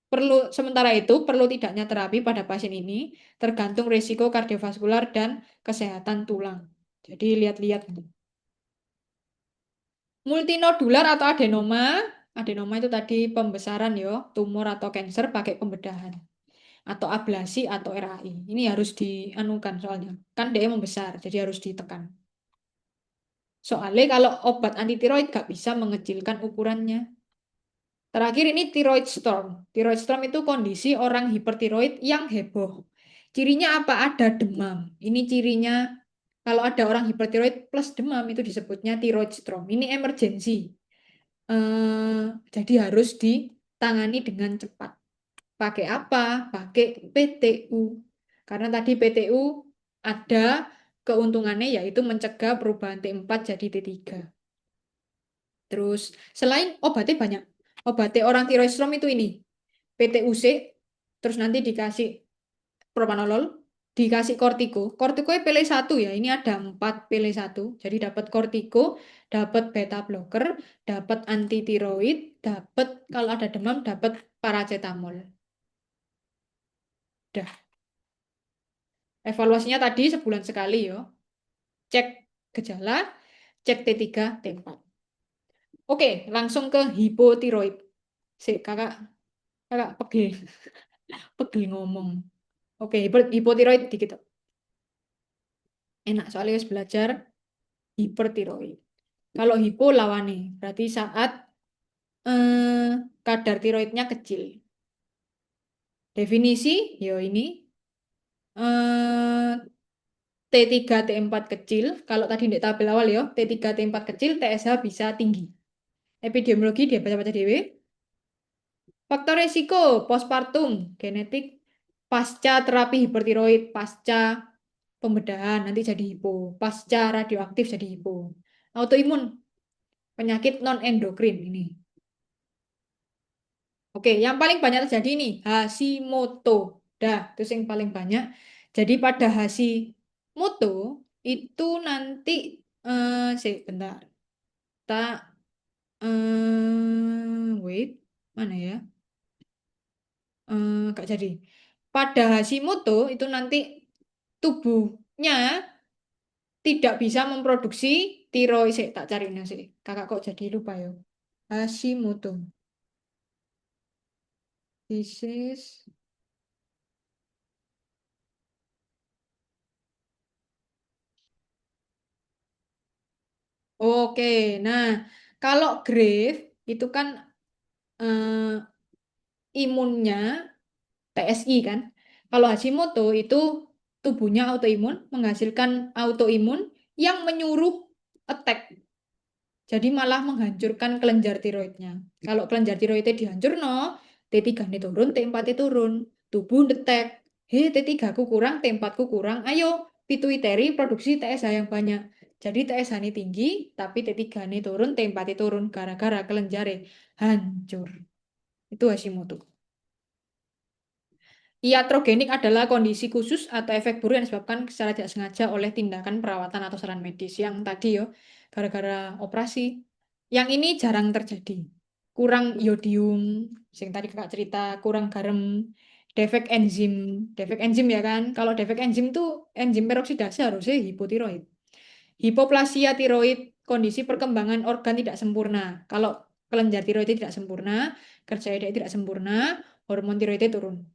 [SPEAKER 1] Perlu sementara itu perlu tidaknya terapi pada pasien ini tergantung risiko kardiovaskular dan kesehatan tulang. Jadi lihat-lihat. Multinodular atau adenoma, adenoma itu tadi pembesaran yo, tumor atau kanker pakai pembedahan atau ablasi atau RAI. Ini harus dianukan soalnya. Kan dia membesar, jadi harus ditekan. Soalnya kalau obat anti tiroid gak bisa mengecilkan ukurannya. Terakhir ini thyroid storm. Thyroid storm itu kondisi orang hipertiroid yang heboh. Cirinya apa? Ada demam. Ini cirinya kalau ada orang hipertiroid plus demam itu disebutnya thyroid storm. Ini emergency. Jadi harus ditangani dengan cepat. Pakai apa? Pakai PTU. Karena tadi PTU ada keuntungannya yaitu mencegah perubahan T4 jadi T3. Terus selain obatnya banyak. Obatnya orang thyroid storm itu ini. PTUC, terus nanti dikasih propanolol, dikasih kortiko. Kortiko pilih satu ya, ini ada 4 pilih satu. Jadi dapat kortiko, dapat beta blocker, dapat anti tiroid, dapat kalau ada demam dapat paracetamol. Dah, evaluasinya tadi sebulan sekali ya. Cek gejala, cek T3, T4. Oke, langsung ke hipotiroid. Kakak, kakak pegel, pegel ngomong. Oke, hipotiroid dikit. Enak soalnya harus belajar hipertiroid. Kalau hipo lawane, berarti saat kadar tiroidnya kecil. Definisi, yo ini eh, T3, T4 kecil. Kalau tadi di tabel awal ya, T3, T4 kecil, TSH bisa tinggi. Epidemiologi dia baca-baca dewe. Faktor resiko, postpartum, genetik, pasca terapi hipertiroid, pasca pembedahan nanti jadi hipo, pasca radioaktif jadi hipo. Autoimun, penyakit non-endokrin ini. Oke, yang paling banyak terjadi ini Hashimoto. Dah, itu yang paling banyak. Jadi pada Hashimoto itu nanti bentar. Tak wait, mana ya? Gak jadi. Pada Hashimoto itu nanti tubuhnya tidak bisa memproduksi tiroid. Tak cari sih. Kakak kok jadi lupa ya. Hashimoto. Disease. Oke, nah kalau Grave itu kan eh, imunnya TSI kan. Kalau Hashimoto itu tubuhnya autoimun, menghasilkan autoimun yang menyuruh attack. Jadi malah menghancurkan kelenjar tiroidnya. Kalau kelenjar tiroidnya dihancur, no, T3 ini turun, T4 ini turun. Tubuh detek, hei T3 ku kurang, T4 ku kurang, ayo pituitary produksi TSH yang banyak. Jadi TSH ini tinggi, tapi T3 ini turun, T4 ini turun, gara-gara kelenjar hancur. Itu Hashimoto. Iatrogenik adalah kondisi khusus atau efek buruk yang disebabkan secara tidak sengaja oleh tindakan perawatan atau saran medis. Yang tadi yo, gara-gara operasi. Yang ini jarang terjadi. Kurang iodium, yang tadi kakak cerita, kurang garam, defek enzim. Defek enzim ya kan? Kalau defek enzim tuh enzim peroksidase harusnya hipotiroid. Hipoplasia tiroid, kondisi perkembangan organ tidak sempurna. Kalau kelenjar tiroid tidak sempurna, kerja dia tidak sempurna, hormon tiroidnya turun.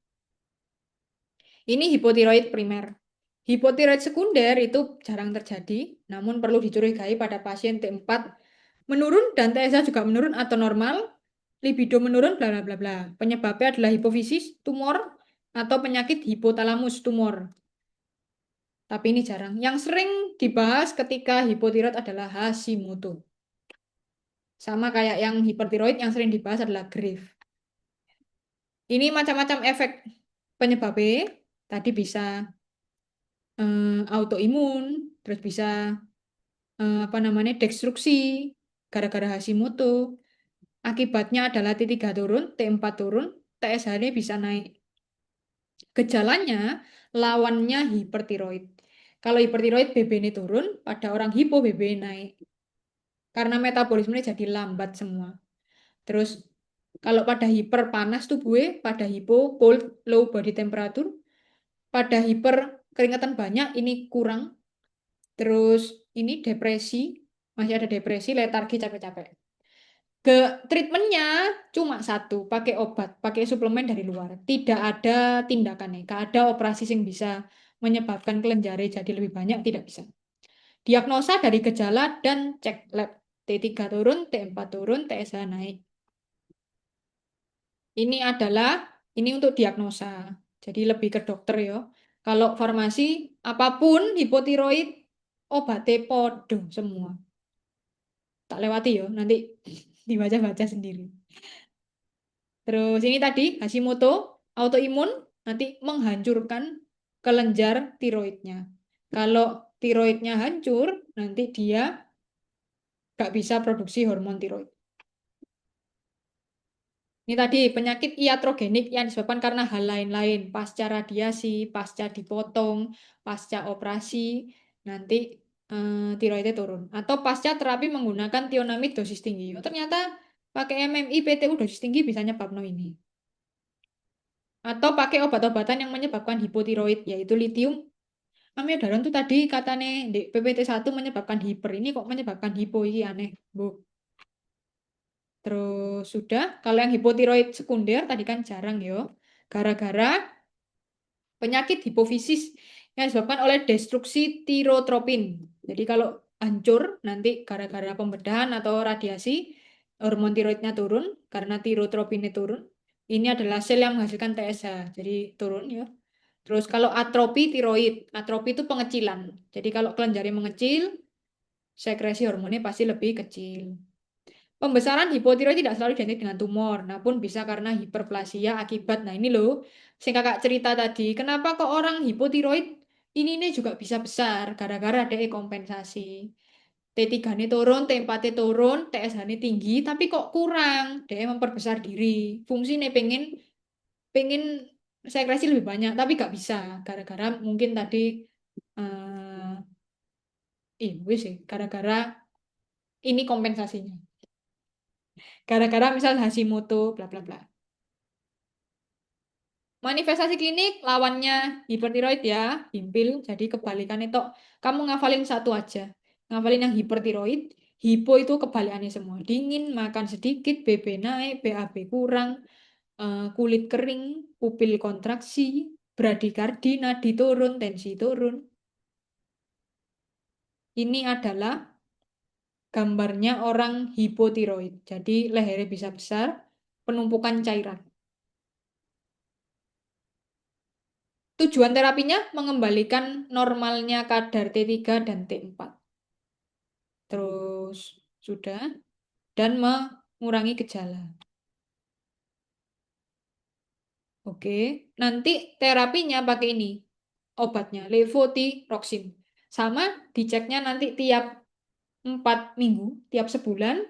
[SPEAKER 1] Ini hipotiroid primer. Hipotiroid sekunder itu jarang terjadi, namun perlu dicurigai pada pasien T4 menurun dan TSH juga menurun atau normal, libido menurun, bla bla bla bla. Penyebabnya adalah hipofisis, tumor, atau penyakit hipotalamus tumor. Tapi ini jarang. Yang sering dibahas ketika hipotiroid adalah Hashimoto. Sama kayak yang hipertiroid yang sering dibahas adalah Graves. Ini macam-macam efek penyebabnya. Tadi bisa autoimun, terus bisa apa namanya destruksi gara-gara Hashimoto. Akibatnya adalah T3 turun, T4 turun, TSH-nya bisa naik. Gejalanya lawannya hipertiroid. Kalau hipertiroid BB-nya turun, pada orang hipo BB naik. Karena metabolismenya jadi lambat semua. Terus kalau pada hiper panas tubuhnya, pada hipo cold low body temperature, pada hiper keringatan banyak ini kurang. Terus ini depresi, masih ada depresi, letargi, capek-capek. Ke treatmentnya cuma satu, pakai obat, pakai suplemen dari luar. Tidak ada tindakannya, tidak ada operasi yang bisa menyebabkan kelenjar jadi lebih banyak, tidak bisa. Diagnosa dari gejala dan cek lab. T3 turun, T4 turun, TSH naik. Ini adalah ini untuk diagnosa. Jadi lebih ke dokter ya. Kalau farmasi apapun hipotiroid obatnya podo semua. Tak lewati ya, nanti dibaca-baca sendiri. Terus ini tadi Hashimoto autoimun nanti menghancurkan kelenjar tiroidnya. Kalau tiroidnya hancur, nanti dia nggak bisa produksi hormon tiroid. Ini tadi penyakit iatrogenik yang disebabkan karena hal lain-lain, pasca radiasi, pasca dipotong, pasca operasi, nanti tiroidnya turun. Atau pasca terapi menggunakan tionamid dosis tinggi. Oh, ternyata pakai MMI PTU dosis tinggi bisa nyebabkan ini. Atau pakai obat-obatan yang menyebabkan hipotiroid, yaitu litium. Amiodaron itu tadi katanya di PPT1 menyebabkan hiper, ini kok menyebabkan hipo, ini aneh, Bu. Terus sudah, kalau yang hipotiroid sekunder tadi kan jarang yo. Gara-gara penyakit hipofisis yang disebabkan oleh destruksi tirotropin. Jadi kalau hancur nanti gara-gara pembedahan atau radiasi hormon tiroidnya turun karena tirotropinnya turun. Ini adalah sel yang menghasilkan TSH. Jadi turun ya. Terus kalau atropi tiroid, atropi itu pengecilan. Jadi kalau kelenjarnya mengecil, sekresi hormonnya pasti lebih kecil. Pembesaran hipotiroid tidak selalu identik dengan tumor, namun bisa karena hiperplasia akibat. Nah ini loh, sing kakak cerita tadi, kenapa kok orang hipotiroid ini juga bisa besar, gara-gara ada kompensasi. T3 ini turun, T4 ini turun, TSH ini tinggi, tapi kok kurang. Dia memperbesar diri. Fungsinya pengen pengen sekresi lebih banyak, tapi gak bisa. Gara-gara mungkin tadi, wis sih, gara-gara ini kompensasinya. Gara-gara misal Hashimoto, bla bla bla. Manifestasi klinik lawannya hipertiroid ya, himpil. Jadi kebalikannya tok. Kamu ngafalin satu aja. Ngafalin yang hipertiroid, hipo itu kebalikannya semua. Dingin, makan sedikit, BB naik, BAB kurang, kulit kering, pupil kontraksi, bradikardi, nadi turun, tensi turun. Ini adalah gambarnya orang hipotiroid. Jadi lehernya bisa besar, penumpukan cairan. Tujuan terapinya mengembalikan normalnya kadar T3 dan T4. Terus sudah dan mengurangi gejala. Oke, nanti terapinya pakai ini. Obatnya levotiroxin. Sama diceknya nanti tiap 4 minggu, tiap sebulan.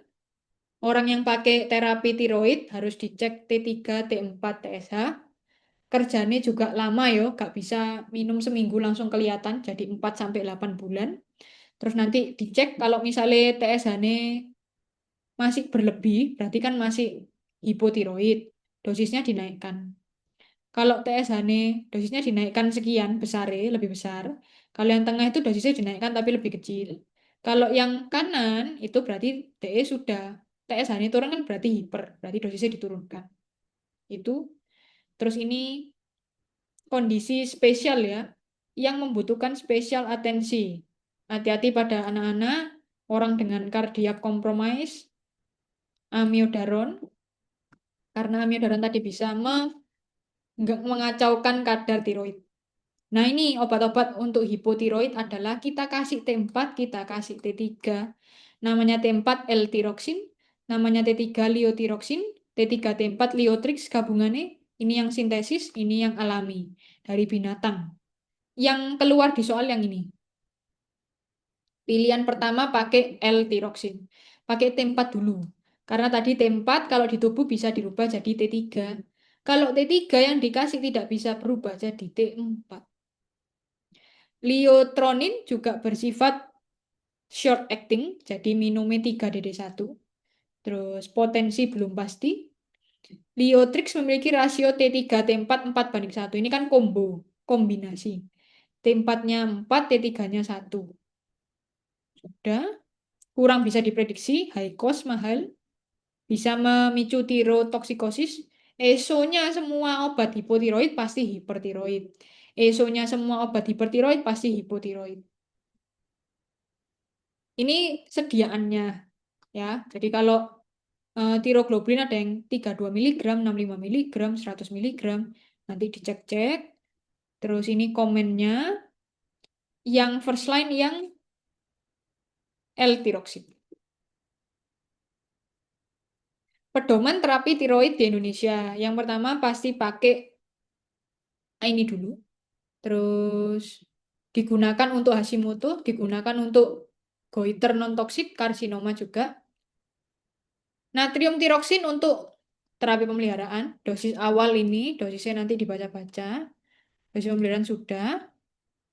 [SPEAKER 1] Orang yang pakai terapi tiroid harus dicek T3, T4, TSH. kerjanya juga lama ya, gak bisa minum seminggu langsung kelihatan, jadi 4 sampai 8 bulan. Terus nanti dicek kalau misalnya TSH-nya masih berlebih, berarti kan masih hipotiroid, dosisnya dinaikkan. Kalau TSH-nya dosisnya dinaikkan sekian besar, lebih besar. Kalau yang tengah itu dosisnya dinaikkan tapi lebih kecil. Kalau yang kanan itu berarti DE sudah TSH-nya turun kan berarti hiper, berarti dosisnya diturunkan. Itu. Terus ini kondisi spesial ya, yang membutuhkan spesial atensi. Hati-hati pada anak-anak, orang dengan kardiak kompromis, amiodaron, karena amiodaron tadi bisa mengacaukan kadar tiroid. Nah, ini obat-obat untuk hipotiroid adalah kita kasih T4, kita kasih T3. Namanya T4 L-tiroksin, namanya T3 liotiroksin, T3 T4 liotrix gabungannya. Ini yang sintesis, ini yang alami dari binatang. Yang keluar di soal yang ini. Pilihan pertama pakai L-tiroksin. Pakai T4 dulu. Karena tadi T4 kalau di tubuh bisa dirubah jadi T3. Kalau T3 yang dikasih tidak bisa berubah jadi T4. Liotronin juga bersifat short acting, jadi minumnya 3 dd1. Terus potensi belum pasti. Liotrix memiliki rasio T3 T4 4:1. Ini kan kombinasi. T4-nya 4, T3-nya 1. Sudah, kurang bisa diprediksi, high cost, mahal. Bisa memicu tirotoksikosis. ESO-nya semua obat hipotiroid pasti hipertiroid. ESO-nya semua obat hipertiroid pasti hipotiroid. Ini sediaannya ya. Jadi kalau tiroglobulin ada yang 32 mg, 65 mg, 100 mg. Nanti dicek-cek. Terus ini komennya. Yang first line yang L-tiroksin. Pedoman terapi tiroid di Indonesia. Yang pertama pasti pakai ini dulu. Terus digunakan untuk Hashimoto, digunakan untuk goiter non-toksik, karsinoma juga. Natrium tiroksin untuk terapi pemeliharaan. Dosis awal ini, dosisnya nanti dibaca-baca. Dosis pemeliharaan sudah.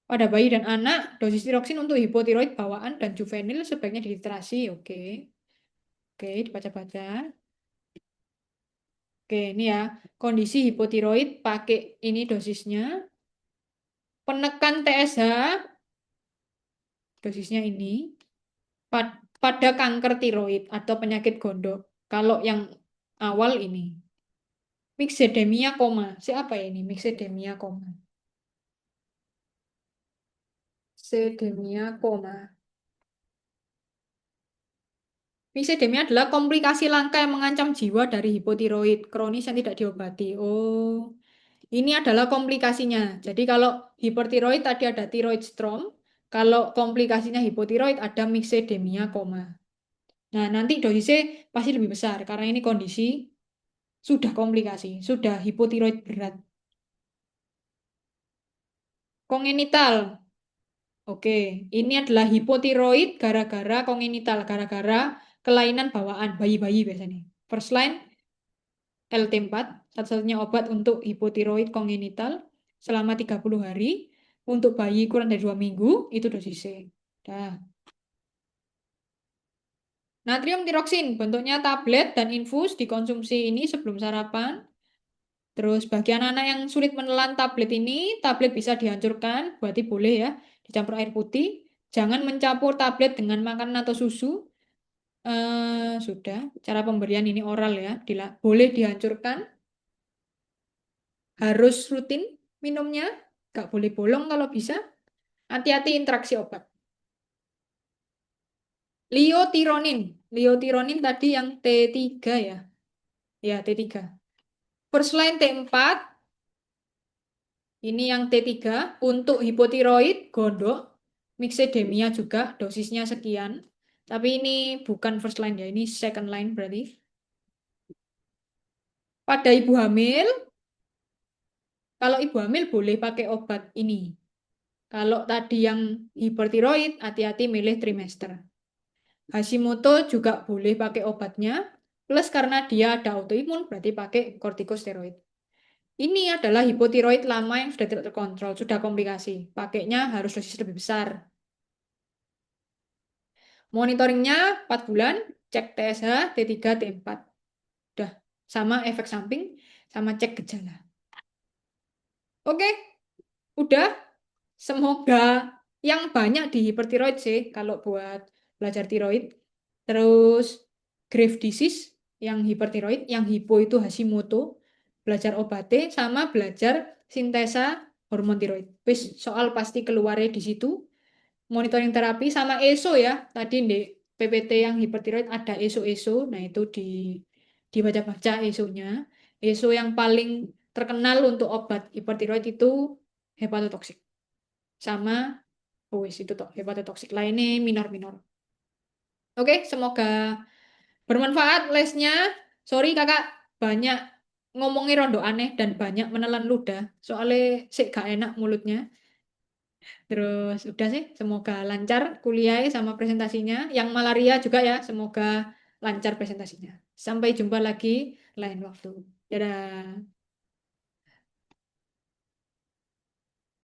[SPEAKER 1] Pada bayi dan anak, dosis tiroksin untuk hipotiroid bawaan dan juvenil sebaiknya diliterasi. Oke. Oke, dibaca-baca. Oke, ini ya. Kondisi hipotiroid pakai ini dosisnya. Penekan TSH, dosisnya ini. Pada kanker tiroid atau penyakit gondok. Kalau yang awal ini. Myxedemia koma. Siapa ya ini? Myxedemia koma. Myxedemia koma. Myxedemia adalah komplikasi langka yang mengancam jiwa dari hipotiroid kronis yang tidak diobati. Oh, ini adalah komplikasinya. Jadi kalau hipertiroid tadi ada tiroid storm, kalau komplikasinya hipotiroid ada myxedemia koma. Nah, nanti dosisnya pasti lebih besar karena ini kondisi sudah komplikasi, sudah hipotiroid berat. Kongenital. Oke, ini adalah hipotiroid gara-gara kongenital, gara-gara kelainan bawaan bayi-bayi biasanya. First line LT4, satu-satunya obat untuk hipotiroid kongenital selama 30 hari. Untuk bayi kurang dari 2 minggu, itu dosisnya. Dah. Natrium tiroksin, bentuknya tablet dan infus, dikonsumsi ini sebelum sarapan. Terus bagi anak-anak yang sulit menelan tablet ini, tablet bisa dihancurkan, berarti boleh ya, dicampur air putih. Jangan mencampur tablet dengan makanan atau susu. Sudah, cara pemberian ini oral ya, boleh dihancurkan, harus rutin minumnya, nggak boleh bolong kalau bisa. Hati-hati interaksi obat. Liotironin, liotironin tadi yang T3 ya, ya T3. First line T4, ini yang T3 untuk hipotiroid, gondok, myxedemia juga, dosisnya sekian. Tapi ini bukan first line ya, ini second line berarti. Pada ibu hamil, kalau ibu hamil boleh pakai obat ini. Kalau tadi yang hipertiroid, hati-hati milih trimester. Hashimoto juga boleh pakai obatnya, plus karena dia ada autoimun, berarti pakai kortikosteroid. Ini adalah hipotiroid lama yang sudah tidak terkontrol, sudah komplikasi. Pakainya harus dosis lebih besar. Monitoringnya 4 bulan, cek TSH, T3, T4. Udah, sama efek samping, sama cek gejala. Oke, udah. Semoga yang banyak di hipertiroid sih kalau buat belajar tiroid. Terus Graves' disease yang hipertiroid, yang hipo itu Hashimoto, belajar obatnya sama belajar sintesa hormon tiroid. Wis soal pasti keluarnya di situ. Monitoring terapi sama ESO ya. Tadi di PPT yang hipertiroid ada ESO-ESO. Nah, itu dibaca-baca ESO-nya. ESO yang paling terkenal untuk obat hipertiroid itu hepatotoksik. Sama wis itu toh hepatotoksik lainnya minor-minor. Oke, semoga bermanfaat lesnya. Sorry kakak banyak ngomongnya rondo aneh dan banyak menelan ludah. Soalnya sih gak enak mulutnya. Terus udah sih, semoga lancar kuliah sama presentasinya. Yang malaria juga ya, semoga lancar presentasinya. Sampai jumpa lagi lain waktu. Dadah.